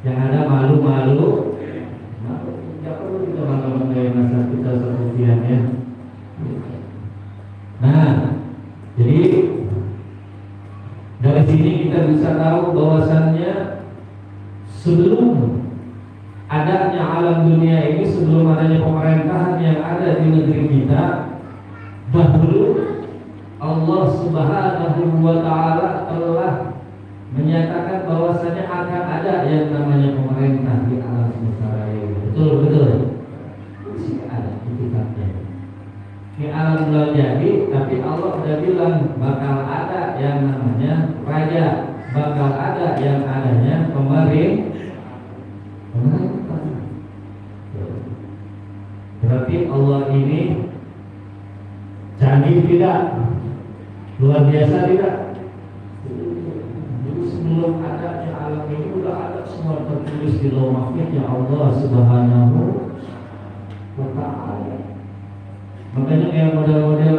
Yang ada malu-malu. Tidak perlu kita bangga-banggain nasab kita sepertian ya. Nah, jadi dari sini kita bisa tahu bahwasannya sebelum adanya alam dunia ini, sebelum adanya pemerintahan yang ada di negeri kita, dahulu Allah Subhanahu wa Ta'ala telah menyatakan bahwasannya akan ada yang namanya pemerintah di alam semesta raya. Betul. Ada di kitabnya. Di alam belum jadi, tapi Allah sudah bilang bakal ada yang namanya raja, bakal ada yang adanya pemerintah. Berarti Allah ini canggih tidak? Luar biasa tidak? Jadi sebelum adanya alam ini sudah ada semua tertulis di lauh mahfuznya Allah Subhanahu wa Ta'ala. Makanya yang model-model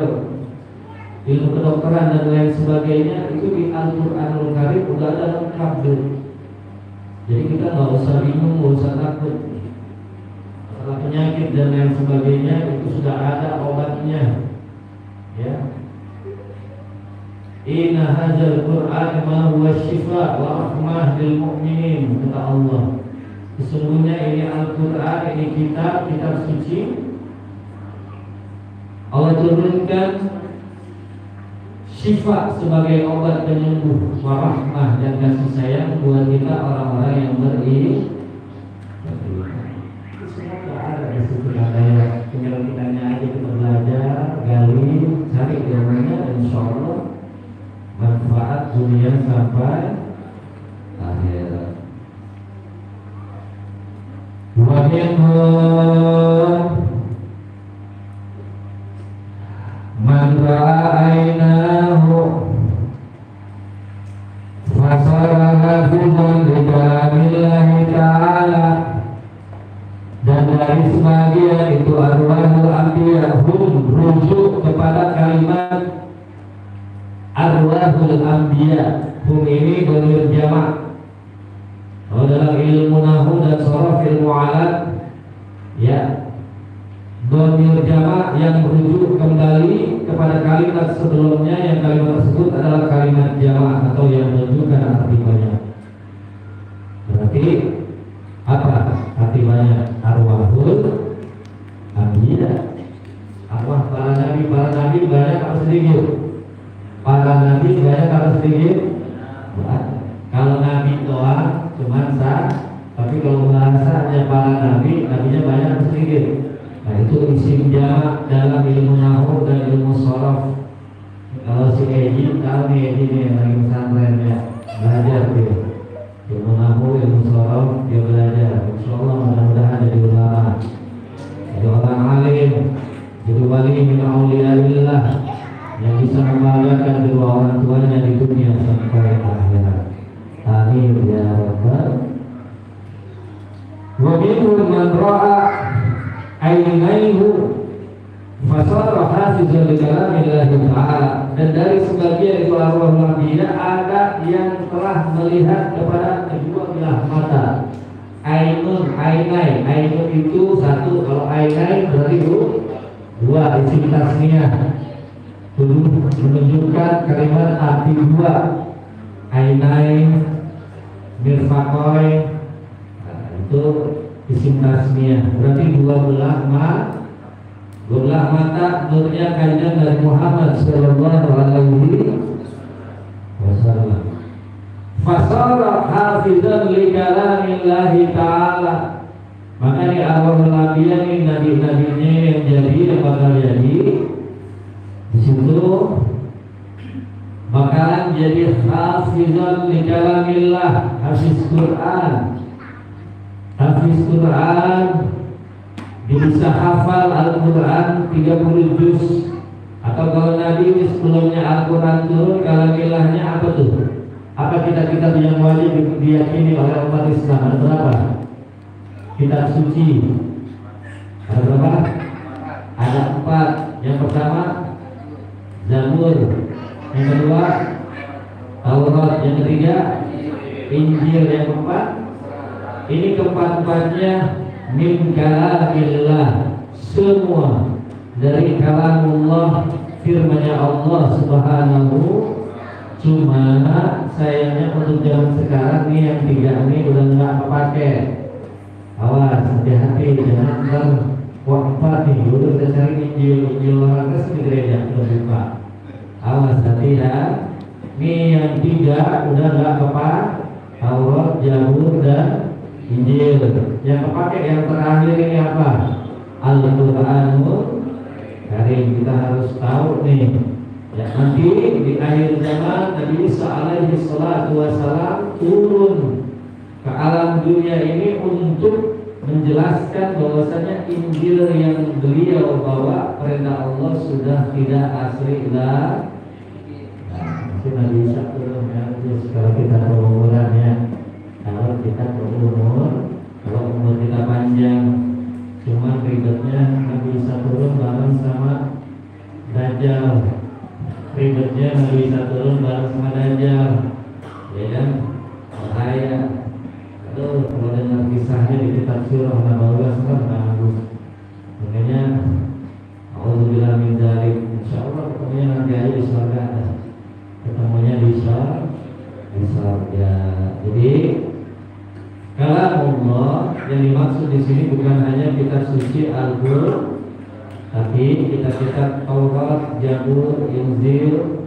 ilmu kedokteran dan lain sebagainya itu di Al-Quranul Karim udah ada lengkap tuh. Jadi kita nggak usah bingung, nggak usah takut. Masalah penyakit dan lain sebagainya itu sudah ada obatnya. Ya. Inna hadzal Qur'an ma huwa shifa wa rahmah lil mu'minin, kata Allah. Sesungguhnya ini Al-Qur'an, ini kitab suci. Allah turunkan syifa sebagai obat penyembuh, warahmah dan kasih sayang buat kita orang-orang yang beriman. Semua ada di situ, ada ya. Tinggal kitanya aja kita belajar, gali, cari ilmunya, insya Allah manfaat dunia sampai akhirat. Man ra'ainahu fasara hafizan li kalamillahi ta'ala. Dan dari sebagian itu arwahul anbiya hum rujuk kepada kalimat arwahul anbiya. Hum ini dhamir jamak. Kalau dalam ilmu nahwu dan sharaf, ilmu alat, ya, dhamir jamak yang merujuk kembali kepada kalimat sebelumnya, yang kalimat tersebut adalah kalimat jamak atau yang menunjukkan arti banyak. Berarti apa arti banyak? Arwahul anbiya, arwah para nabi banyak atau sedikit? Para nabi banyak atau sedikit? Kalau nabi doang cuma sah, tapi kalau bahasanya para nabi, nabinya banyak atau sedikit? Nah itu isim jamak dalam ilmu nahwu dan ilmu sharaf. Kalau si Eji tahu nih, Eji nih lagi pesantren ya, belajar dia ilmu nahwu, ilmu sharaf, dia belajar. Insyaallah mudah-mudahan jadi ulama, jadi orang alim, jadi wali min auliyaillah yang bisa membanggakan kedua orang tuanya di dunia sampai akhirat. Amin ya rabbal. Wa minhum man ra'a ainaihu fasara hafizan li kalamillahi ta'ala. Dan dari sebagian itu arwahul anbiya ada yang telah melihat kepada kedua belah mata. Ainun, ainai, ainun itu satu, kalau ainai berarti dua, isim tasniyah. Menunjukkan kalimat arti dua. Ainai, mirfaqoi, itu isim tasniyah, berarti dua belah mata nurnya kanjeng dari Muhammad sallallahu alaihi wasallam. Fasara hafizan li kalamillahi ta'ala. Maka di arwahul anbiya ini nabi-nabinya yang jadi, yang bakal jadi di situ bakalan jadi hafizan li kalamillah, hafiz Quran, hafiz Quran, bisa hafal Al-Quran 30 juz. Atau kalau Nabi sebelumnya Al-Quran turun, kalamilahnya apa tuh? Apa kitab-kitab yang wajib diyakini oleh umat Islam? Ada berapa? Kitab suci ada berapa? Ada 4. Yang pertama Zabur, yang kedua Taurat, yang ketiga Injil, yang keempat ini keempat-empatnya min kalamillah, semua dari kalamullah, firman-Nya Allah Subhanahu. Cuma sayangnya untuk zaman sekarang nih yang 3 ini udah nggak kepake. Awas, hati-hati, jangan ntar kok 4 nih udah kita cari Injil orang ke gereja udah buka. Awas, hati ya. Nih yang 3 udah nggak kepake, Taurat, Zabur dan Injil. Yang kepake yang terakhir ini apa? Al-Qur'anul Karim. Kita harus tahu nih. Ya, nanti di akhir zaman Nabi Isa alaihi salatu wassalam turun ke alam dunia ini untuk menjelaskan bahwasanya Injil yang beliau bawa, perintah Allah sudah tidak asli lah. Nah, Nabi Isa turun ya, kalau kita berumuran ya, kalau kita berumur, kalau umur kita panjang, cuma ribetnya Nabi Isa turun bareng sama Dajjal. Ribetnya Nabi Isa turun bareng sama Dajjal, ya kan? Bahaya. Aduh, kalau dengar kisahnya di kitab surah Nabawi kan bagus. Makanya auzubillah min dzalik. Insyaallah ketemunya nanti aja di surga ada. Ketemunya di surga. Jadi kalamullah yang dimaksud di sini bukan hanya kitab suci Al-Qur'an, tapi kitab-kitab Taurat, Zabur, Injil,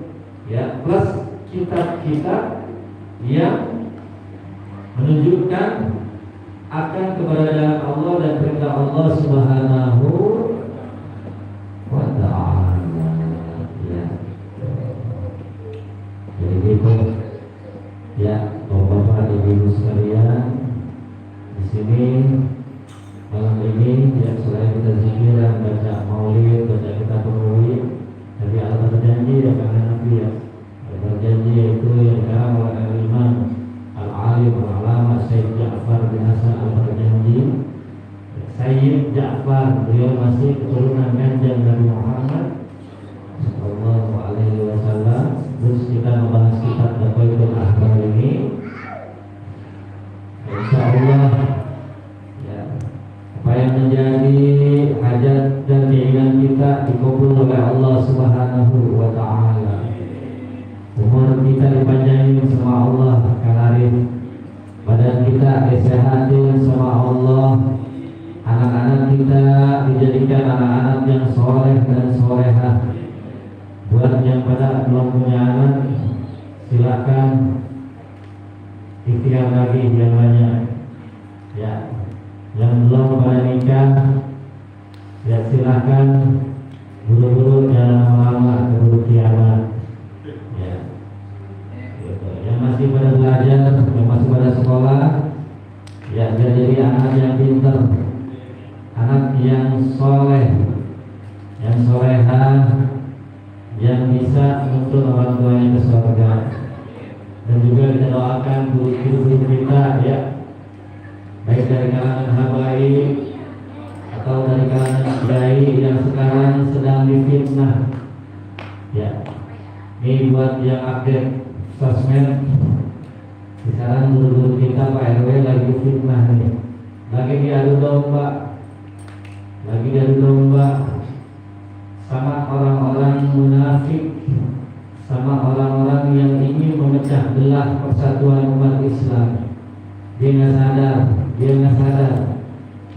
ya, plus kitab-kitab yang menunjukkan akan keberadaan Allah dan perintah Allah Subhanahu wa ta'ala. Ya. Jadi gitu. Ya, Bapak-bapak, Ibu sekalian, di sini malam ini ya, selain kita zikir dan baca maulid, baca kitab penuhi, tapi Allah berjanji ya, karena Nabi ya berjanji, itu yang sekarang oleh Imam Al-Alim Al-Alama Syekh Ja'far bin Hasan Al-Berjanji. Sayyid Ja'far, beliau masih keturunan kanjeng Nabi Muhammad sallallahu alaihi wasallam. Terus kita membahas kitab Baqaitul Ahbar ini, insyaallah ya, apa yang menjadi hajat dan keinginan kita dikabul oleh Allah Subhanahu wa ta'ala. Umur kita dipanjangin sama Allah, kalarin badan kita disehatin sama Allah, anak-anak kita dijadikan anak-anak yang soleh dan solehah. Buat yang pada belum punya anak, silakan ikhtiar lagi yang banyak ya. Yang belum pada nikah, ya silakan buru-buru, jangan lama-lama keburu kiamat ya. Gitu. Yang masih pada belajar, yang masih pada sekolah, ya jadi anak yang pintar, anak yang soleh, yang solehah, yang bisa menuntun orang tuanya ke surga. Dan juga kita doakan guru-guru kita ya, baik dari kalangan habaib atau dari kalangan kiai yang sekarang sedang difitnah ya. Ini buat yang update sosmed, sekarang guru-guru kita Pak RW lagi fitnah nih, lagi diadu domba sama orang-orang munafik, sama orang-orang yang ingin memecah belah persatuan umat Islam. Dia nggak sadar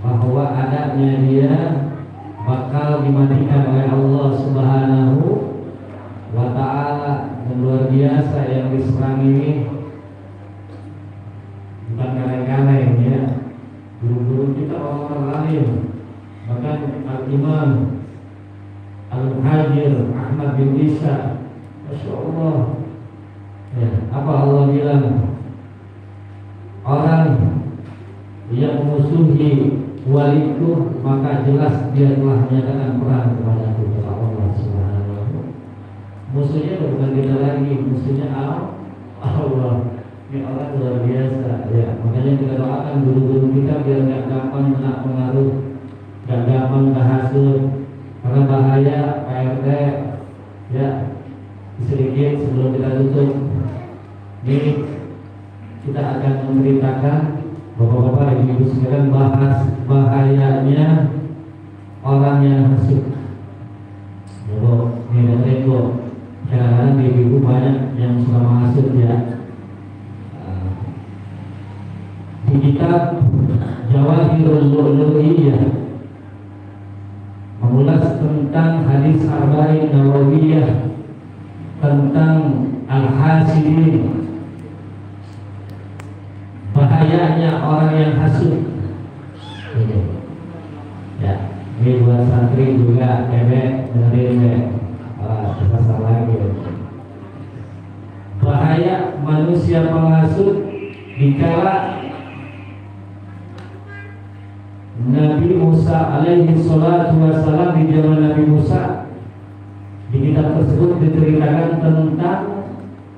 bahwa adanya dia bakal dimatikan oleh Allah Subhanahu wa ta'ala. Dan luar biasa yang diserang ini bukan kaleng-kaleng ya. Guru-guru kita orang-orang alim, bahkan Al-Imam Al-Muhajir Ahmad bin Isa, Masya Allah ya, apa Allah bilang, orang yang memusuhi waliku, maka jelas dia telah menyatakan perang kepada Allah Subhanahu wa taala. Musuhnya bukan kita lagi, musuhnya Allah. Ini orang luar biasa ya. Makanya kita doakan guru-guru kita biar nggak gampang kena pengaruh, nggak gampang kehasut, karena bahaya PRT ya. Sedikit sebelum kita tutup, ini kita akan menceritakan bapak-bapak ibu-ibu sekalian bahas bahayanya orang yang hasut. Ini dengerin kok. Kadang-kadang ibu-ibu banyak yang suka menghasut ya. Di kitab Jawahirul Lu'lu'iyah mengulas tentang hadis Arba'in Nawawiyah tentang al-hasidin, bahayanya orang yang hasud. Ya, ini buat santri juga, dengerin besar lagi. Bahaya manusia penghasut dikala Nabi Musa alaihi salatu wassalam, di zaman Nabi Musa, di kitab tersebut diceritakan tentang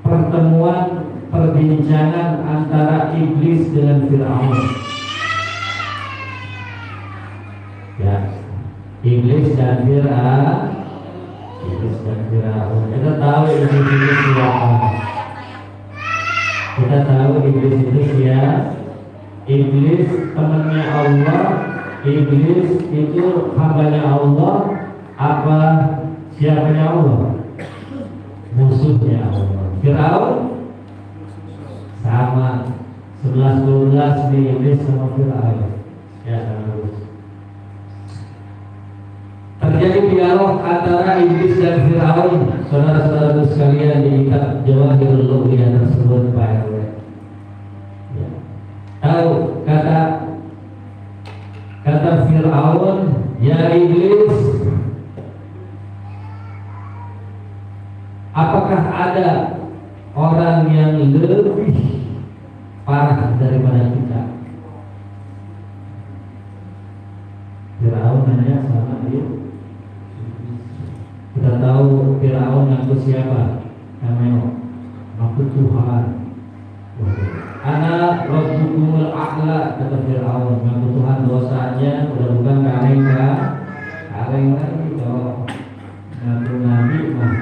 pertemuan perbincangan antara iblis dengan Firaun. Ya, iblis dan Firaun. Kita tahu iblis itu siapa. Kita tahu iblis itu siapa. Iblis temannya Allah. Iblis itu hambanya Allah. Apa siapanya Allah? Musuhnya Allah. Firaun sama 11-12 nih iblis sama Firaun. Ya, terus terjadi dialog antara iblis dan Firaun, saudara-saudara sekalian, di kitab Jawahirul Lu'lu'iyah tersebut, Pak RW. Ya. Tahu kata Firaun, ya iblis, apakah ada orang yang lebih parah daripada kita? Firaun nanya sama dia. Kita tahu Firaun ngaku siapa? Namanya ngaku Tuhan. Ana rabbukumul a'la, kata Firaun. Ngaku Tuhan, dosanya udah bukan kaleng lagi. Kalau ngaku nabi mah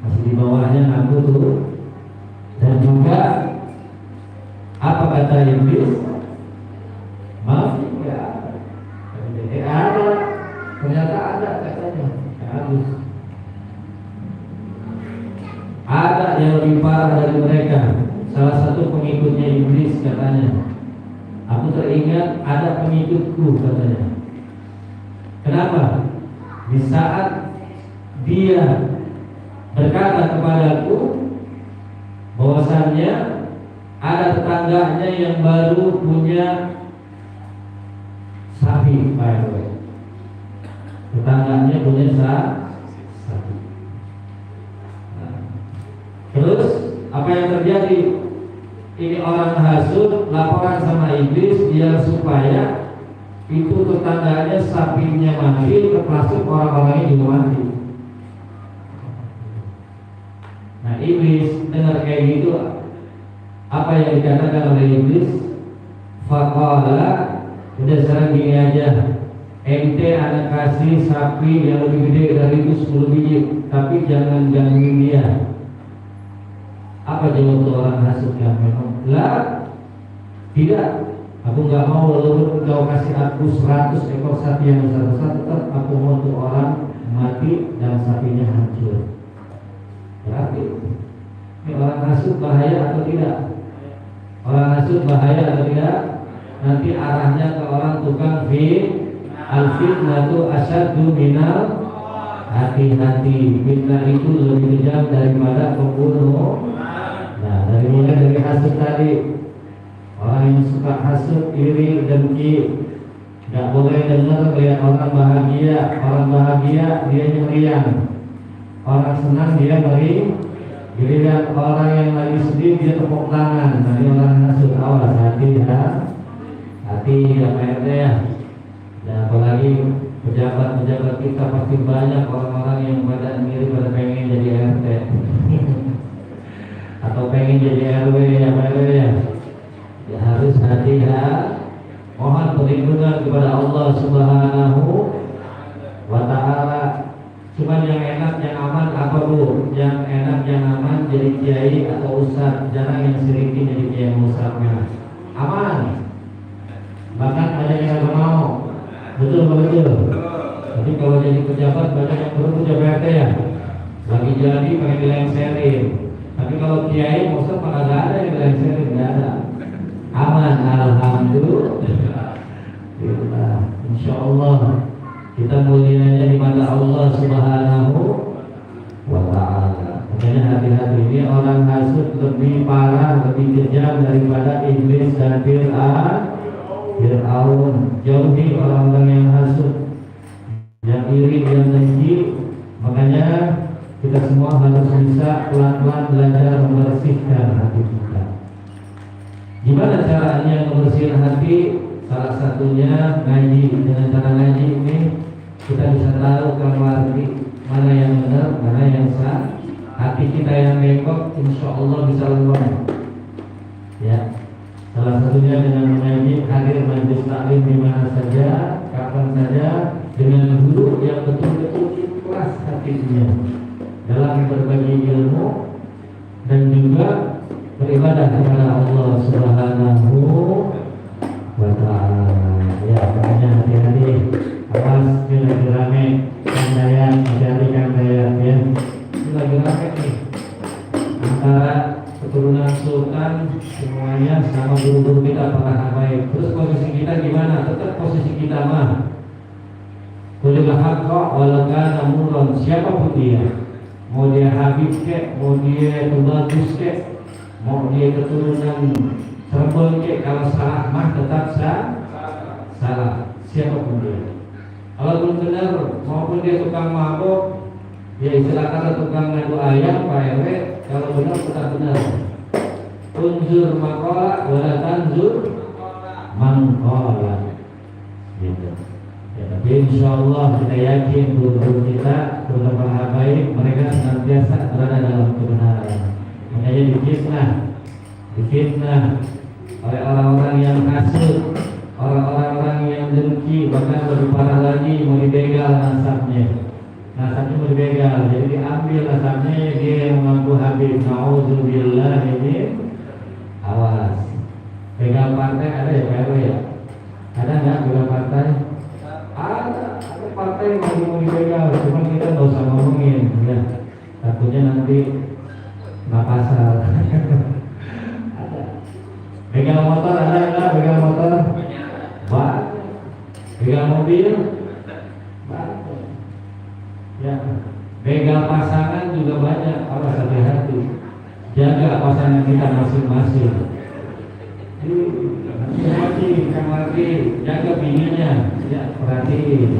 masih di bawahnya ngaku tuh. Dan juga apa kata iblis? Maaf ya, ada, ternyata ada katanya. Habis. Ada yang lebih parah dari mereka. Salah satu pengikutnya iblis katanya, aku teringat ada pengikutku katanya. Kenapa? Di saat dia berkata kepadaku bahwasannya ada tetangganya yang baru punya sapi, Pak RW. Tetangganya punya sapi. Terus apa yang terjadi? Ini orang hasud laporan sama iblis biar supaya itu tetangganya sapinya mati, termasuk orang-orangnya juga mati. Nah, iblis dengar kayak gitu, apa yang dikatakan oleh iblis? Faqala, udah sekarang gini aja, ente anak kasih sapi yang lebih gede dari itu 10 biji, tapi jangan gangguin dia. Apa jawab tuh orang hasud yang memang? Lah, tidak. Aku nggak mau walaupun kau kasih aku 100 ekor sapi yang besar-besar, tetap aku mau tuh orang mati dan sapinya hancur. Berarti ini orang hasud bahaya atau tidak? Orang hasud bahaya atau tidak? Nanti arahnya ke orang tukang al-fitnatu asyaddu minal, hati-hati, fitnah itu lebih kejam daripada pembunuh. Nah, dari hasud tadi, orang yang suka hasud, iri, dengki, nggak boleh dengar lihat orang bahagia. Orang bahagia dia meriang, orang senang dia giliran orang yang lagi sedih dia tepuk tangan. Nah, ini orang hasud. Awas, hati ya. hati ya Pak RT ya. Dan apalagi pejabat-pejabat kita pasti banyak orang-orang yang pada mirip pada pengen jadi RT atau pengen jadi RW ya Pak RW ya. Ya harus hati-hati, mohon perlindungan kepada Allah Subhanahu wa Ta'ala. Cuman yang enak, yang aman apa Bu? Yang enak, yang aman jadi kiai atau ustaz. Jangan yang siriki jadi kiai ustaznya. Aman. Bahkan ada yang nggak mau. Betul betul. Jadi kalau jadi pejabat banyak yang berebut jadi RT ya. Lagi jadi pengen dilengserin. Tapi kalau kiai ustaz malah nggak ada yang dilengserin, nggak ada. Aman, alhamdulillah. Insya Allah kita mulianya di mata Allah Subhanahu wa Ta'ala. Makanya hati-hati, ini orang hasud lebih parah, lebih kejam daripada iblis dan Fir'aun. Jauhi orang-orang yang hasud, yang iri, yang dengki. Makanya kita semua harus bisa pelan-pelan belajar membersihkan hati kita. Gimana caranya membersihkan hati? Salah satunya ngaji. Dengan cara ngaji ini kita bisa tahu mana yang benar, mana yang salah. Hati kita yang bengkok, insya Allah bisa lembut. Ya, salah satunya dengan mengaji, hadir majelis taklim di mana saja, kapan saja, dengan guru yang betul-betul ikhlas hatinya dalam berbagi ilmu dan juga beribadah kepada Allah Subhanahu wa Ta'ala. Ya, makanya hati-hati. Awas, ini lagi rame Kandayan, hati-hati Kandayan ya. Ini lagi rame nih antara keturunan sultan semuanya sama guru-guru kita para habaib. Terus posisi kita gimana? Tetap posisi kita mah kulil haqqa walau kana murran, siapapun dia. Mau dia Habib kek, mau dia Tubagus kek, mau dia keturunan Cirebon kek, kalau salah mah tetap salah, siapapun dia. Kalau belum benar, maupun dia tukang mabok, ya istilahkan tukang ngadu ayam, Pak RW, kalau benar tetap benar. Unzur maqala wala tanzur mangqala. Gitu. Ya, tapi insya Allah kita yakin guru-guru kita, terutama habaib, mereka senantiasa berada dalam kebenaran. Makanya difitnah oleh orang-orang yang hasud, orang-orang yang dengki, bahkan lebih parah lagi mau dibegal nasabnya mau dibegal, jadi diambil nasabnya dia yang mengaku Habib. Na'udzubillah, ini awas. Begal partai ada ya Pak RW ya? Ada nggak begal partai? Ada partai yang mau dibegal, cuma kita nggak usah ngomongin ya, takutnya nanti pasal. Begal motor ada nggak? Begal motor? Banyak. Begal mobil? Banyak. Ya. Begal pasangan juga banyak. Awas, hati-hati. Jaga pasangan kita masing-masing. Hati-hati, jaga bininya. Ya, perhatiin.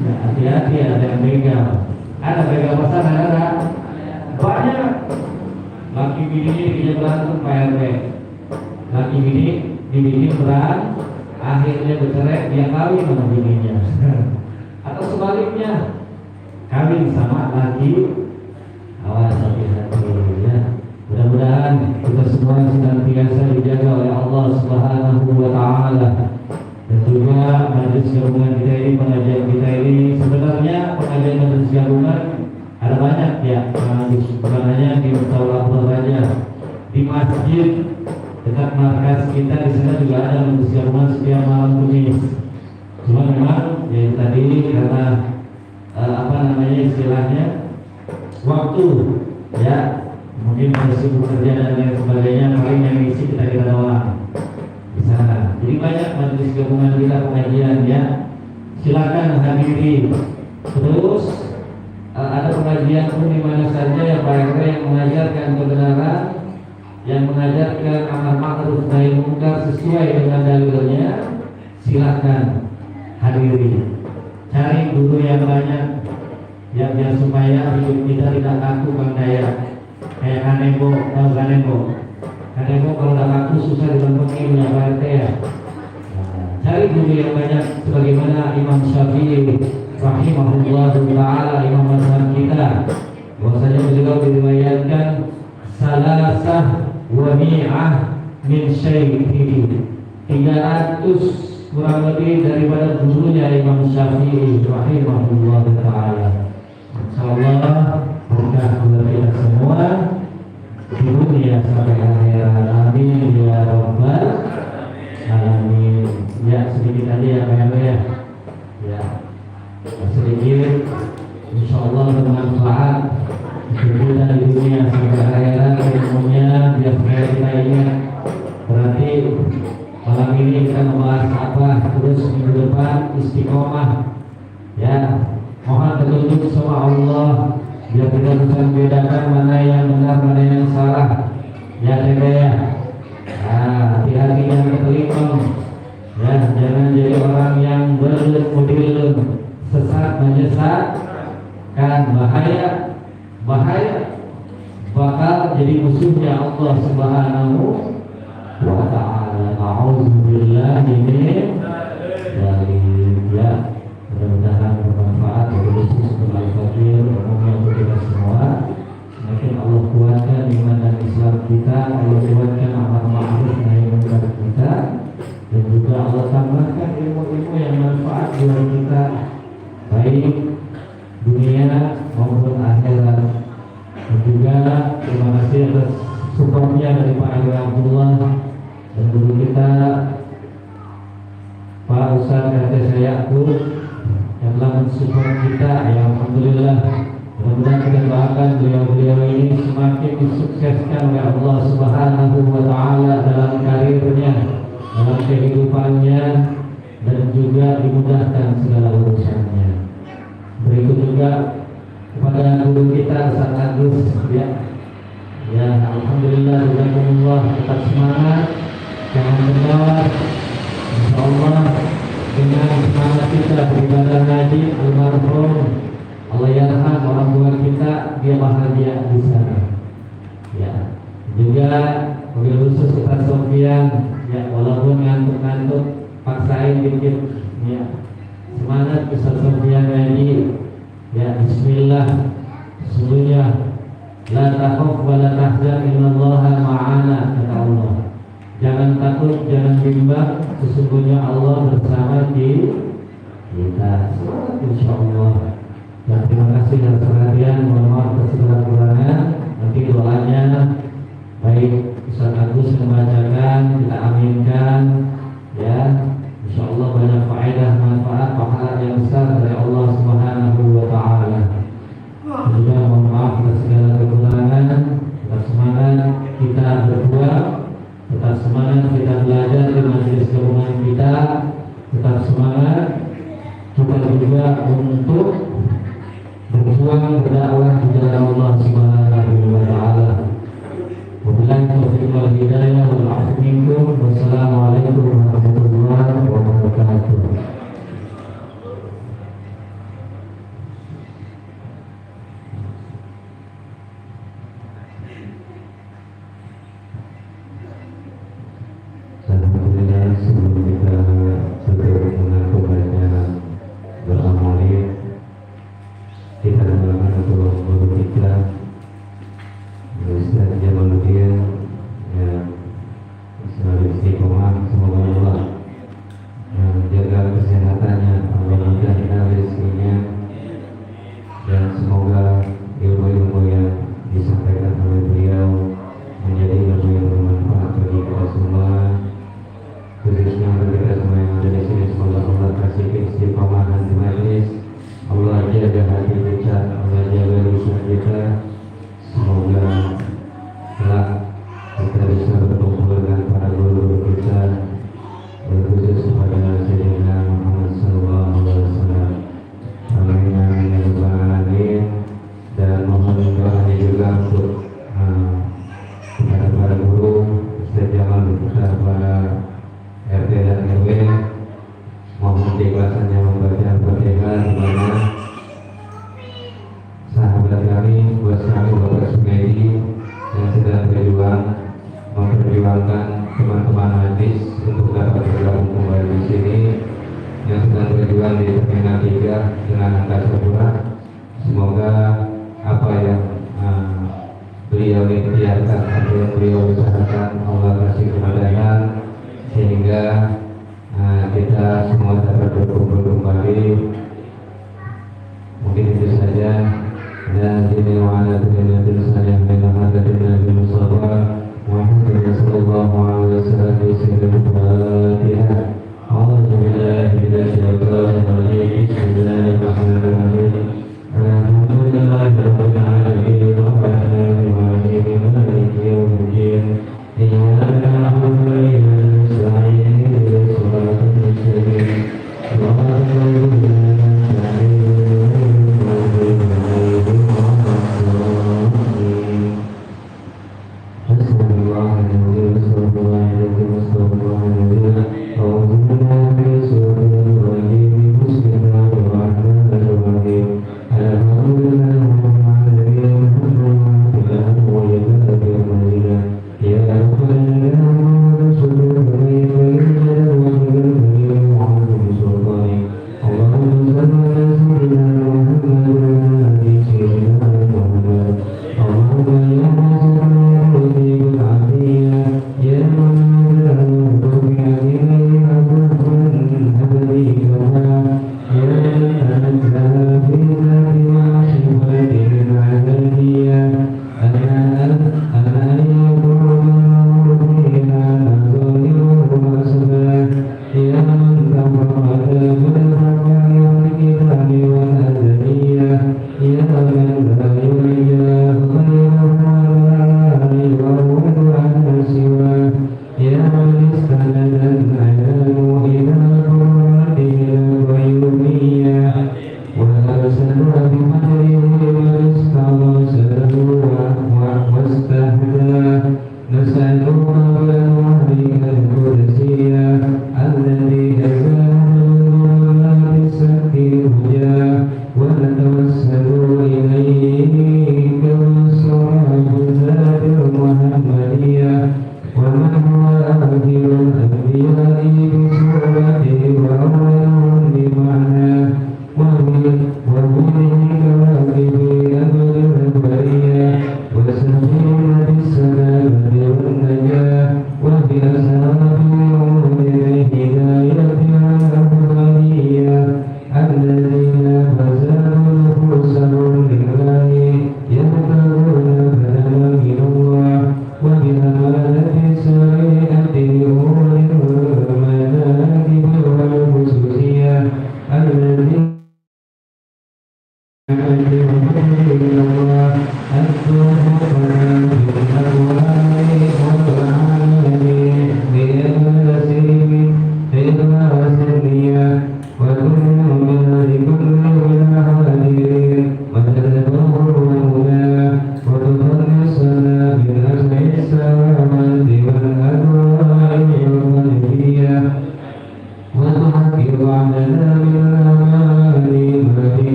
Ya, hati-hati ada yang begal. Ada begal pasangan ada? Banyak. Laki bininya dia berantem Pak RW. Laki bini dibikin beran, akhirnya bercerai, dia kawin sama bininya. Atau sebaliknya, kawin sama laki. Awas, hati-hati ya. Mudah-mudahan kita semua senantiasa dijaga oleh Allah Subhanahu wa Ta'ala. Dan juga majelis gabungan kita ini, pengajian kita ini, sebenarnya pengajian majelis gabungan ada banyak ya. Bukan hanya di Mustawa saja, di masjid dekat markas kita di sana juga ada majelis gabungan setiap malam Kamis. Cuma memang ya tadi karena istilahnya waktu ya, mungkin masih bekerja dan lain sebagainya, paling yang isi kita doang di sana. Jadi banyak majelis gabungan kita pengajian ya, silakan hadiri. Terus ada pengajian pun di mana saja ya Pak RW yang mengajarkan kebenaran, yang mengajarkan amar ma'ruf nahi munkar sesuai dengan dalilnya, silakan hadiri. Cari guru yang banyak ya, biar supaya hidup kita tidak kaku Bang Daya. Kayak Kanebo, tahu Kanebo? Kanebo kalau udah kaku susah dilempengin ya Pak RT ya. cari guru yang banyak sebagaimana Imam Syafi'i rahimahullah taala, imam mazhab kita, bahwasanya beliau diriwayatkan salasah wa mi'ah min syai'ihi, 300 kurang lebih daripada gurunya Imam Syafi'i rahimahullah taala. Insyaallah berkah kepada kita semua di dunia sampai akhirat. Amin ya rabbal alamin. Ya, sedikit aja ya Pak ya. Ya, sedikit insyaallah bermanfaat kita di dunia sampai akhirat. Ilmunya biar kita ingat. Berarti malam ini kita membahas apa, terus minggu depan istiqomah. Ya, mohon petunjuk sama Allah biar kita bisa membedakan mana yang benar, mana yang salah. Ya, ya. Nah, hati-hati yang berkelimang. Ya, jangan jadi orang yang bermudil, sesat, menyesatkan, bahaya, bakal jadi musuhnya Allah Subhanahu wa ta'ala. A'udzubillahi min dzalik. Ya, mudah-mudahan bermanfaat khusus untuk al-fakir, umumnya untuk kita semua. Semakin Allah kuatkan iman dan Islam kita, Allah kuatkan amal ma'ruf nahi munkar kita, dan juga Allah tambahkan ilmu-ilmu yang manfaat buat kita, baik dunia maupun akhirat. Dan juga terima kasih atas supportnya dari Pak Ayu Abdullah dan guru kita Pak Ustaz RT Yakub yang telah mensupport kita. Ya, alhamdulillah. Mudah-mudahan kita doakan beliau-beliau ini semakin disukseskan oleh Allah Subhanahu wa ta'ala dalam karirnya, dalam kehidupannya, dan juga dimudahkan segala urusannya. Berikut juga kepada guru kita Ustaz Agus, ya alhamdulillah, jazakumullah, tetap semangat, jangan kendor. Insyaallah dengan semangat kita beribadah ngaji, almarhum Allah yarham orang tua kita, dia bahagia di sana. Ya, juga mobil khusus Ustaz Sofian, ya walaupun ngantuk-ngantuk paksain dikit, ya semangat Ustaz Sofian ngaji. Ya, bismillah, sesungguhnya la takhaf wa la tahzan innallaha ma'ana, kata Allah. Jangan takut, jangan bimbang, sesungguhnya Allah bersama kita. Insyaallah. Dan terima kasih atas perhatian, mohon maaf atas segala kekurangan. Nanti doanya baik Ustaz Agus membacakan, kita aminkan, ya. Insyaallah banyak faedah, manfaat, pahala yang besar dari Allah Subhanahu wa ta'ala. Juga mohon maaf atas segala kekurangan. Tetap semangat kita berdua, tetap semangat kita belajar di majelis gabungan kita, tetap semangat kita juga untuk berjuang berdakwah di jalan Allah Subhanahu wa ta'ala. Wabillahi taufiq wal hidayah wal 'afwu minkum. Wassalamualaikum warahmatullahi wabarakatuh. Alhamdulillah, sebelum kita berkenan kepada beramalin, kita doakan untuk guru kita Ustaz Jamaluddin, ya selalu istiqomah, semoga Allah menjaga dengan angka sempurna. Semoga apa yang beliau ikhtiarkan, apa yang beliau usahakan, Allah kasih kemudahan sehingga kita semua dapat berkumpul kembali. Mungkin itu saja. Dan ini wa'ala tu'minatul salih minna hadatin Nabi Mustafa Muhammad sallallahu alaihi wasallam Al-Fatihah. A'udzu billahi minasy syaithanir rajim. Bismillahirrahmanirrahim. Alhamdulillahi rabbil alamin. Arrahmanir rahim. Maliki yaumiddin. Iyyaka na'budu wa iyyaka nasta'in. Ihdinas siratal mustaqim. Siratal ladzina an'amta 'alaihim.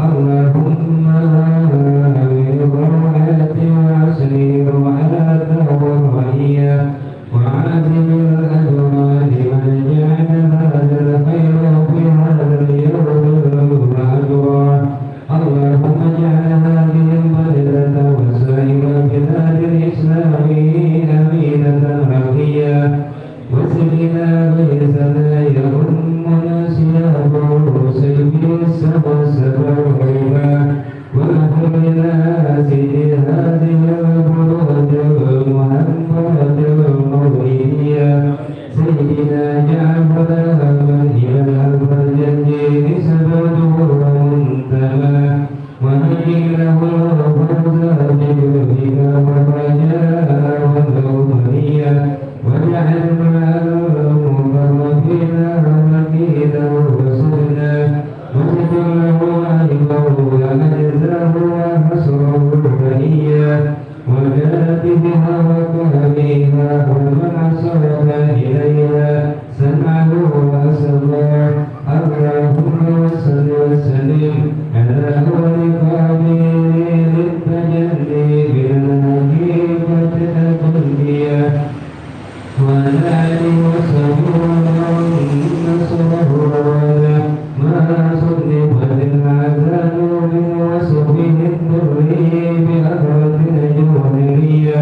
اللهم سبسبا الربا وأهلنا سيد هذه البلاد محمد المولية سيدنا جعفر إلى الجنين سبده منتهى وهيئ له الفوز بك والرجاء والأمنية واجعل المقربين مكيدا وسنا واجعل له عيبه وأجزاه وحسره البنية وكاتبها وكهبها ومن صرف إليها سمعه وأسره اللهم صل وسلم على خالق للتجلي بالحقيقة الكلية وعلى آله وصحبه ومن نصره ما صدقت العذاب من وصفه الضري بأثرة الجوهرية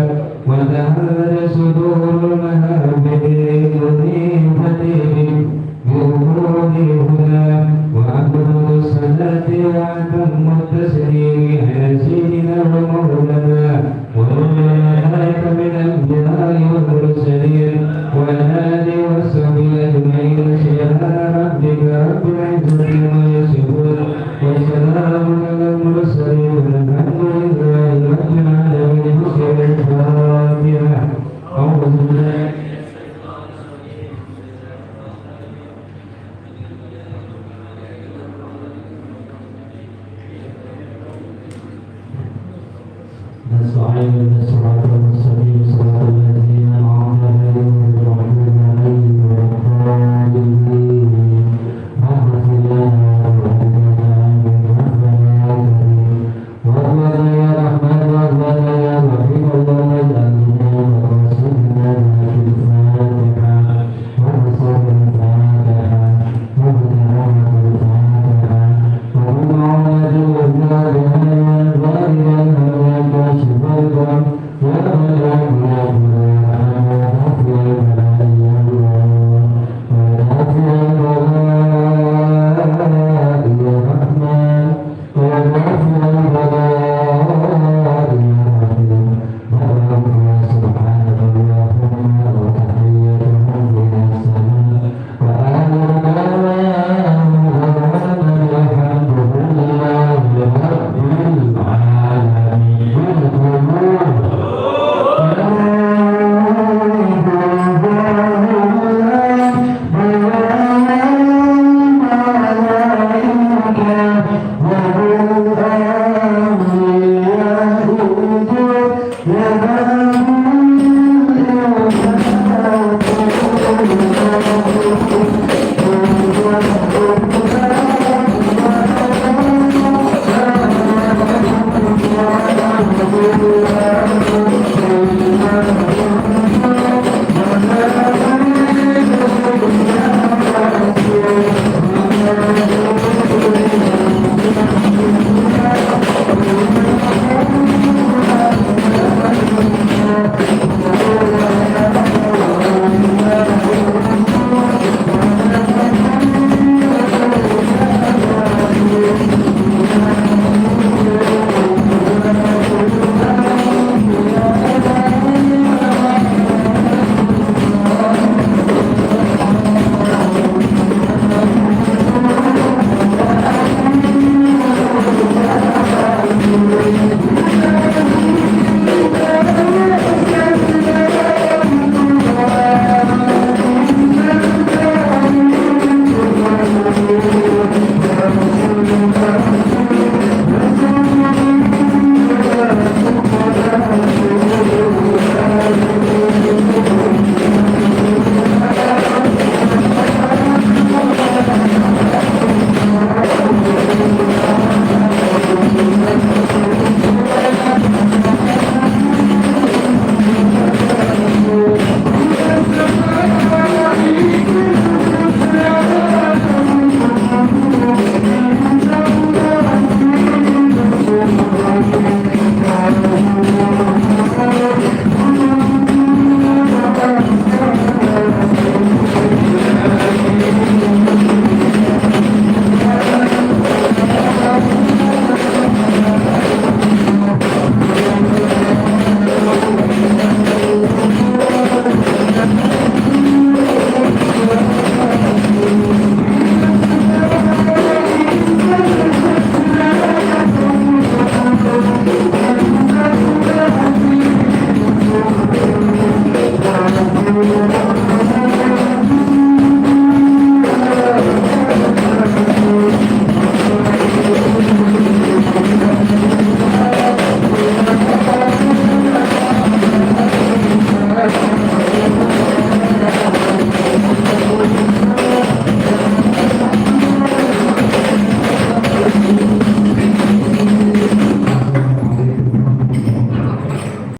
وتهدى صدور المهابل المنيفة بوجود هدى وأفضل الصلاة وأتم التسليم على سيدنا ومولانا وملائكة من الأنبياء والمرسلين وعلى آله وصحبه أجمعين سبحان ربك رب العزة عما يصفون وسلام على المرسلين والحمد لله رب العالمين. بسم الفاتحة. أعوذ بالله نستعين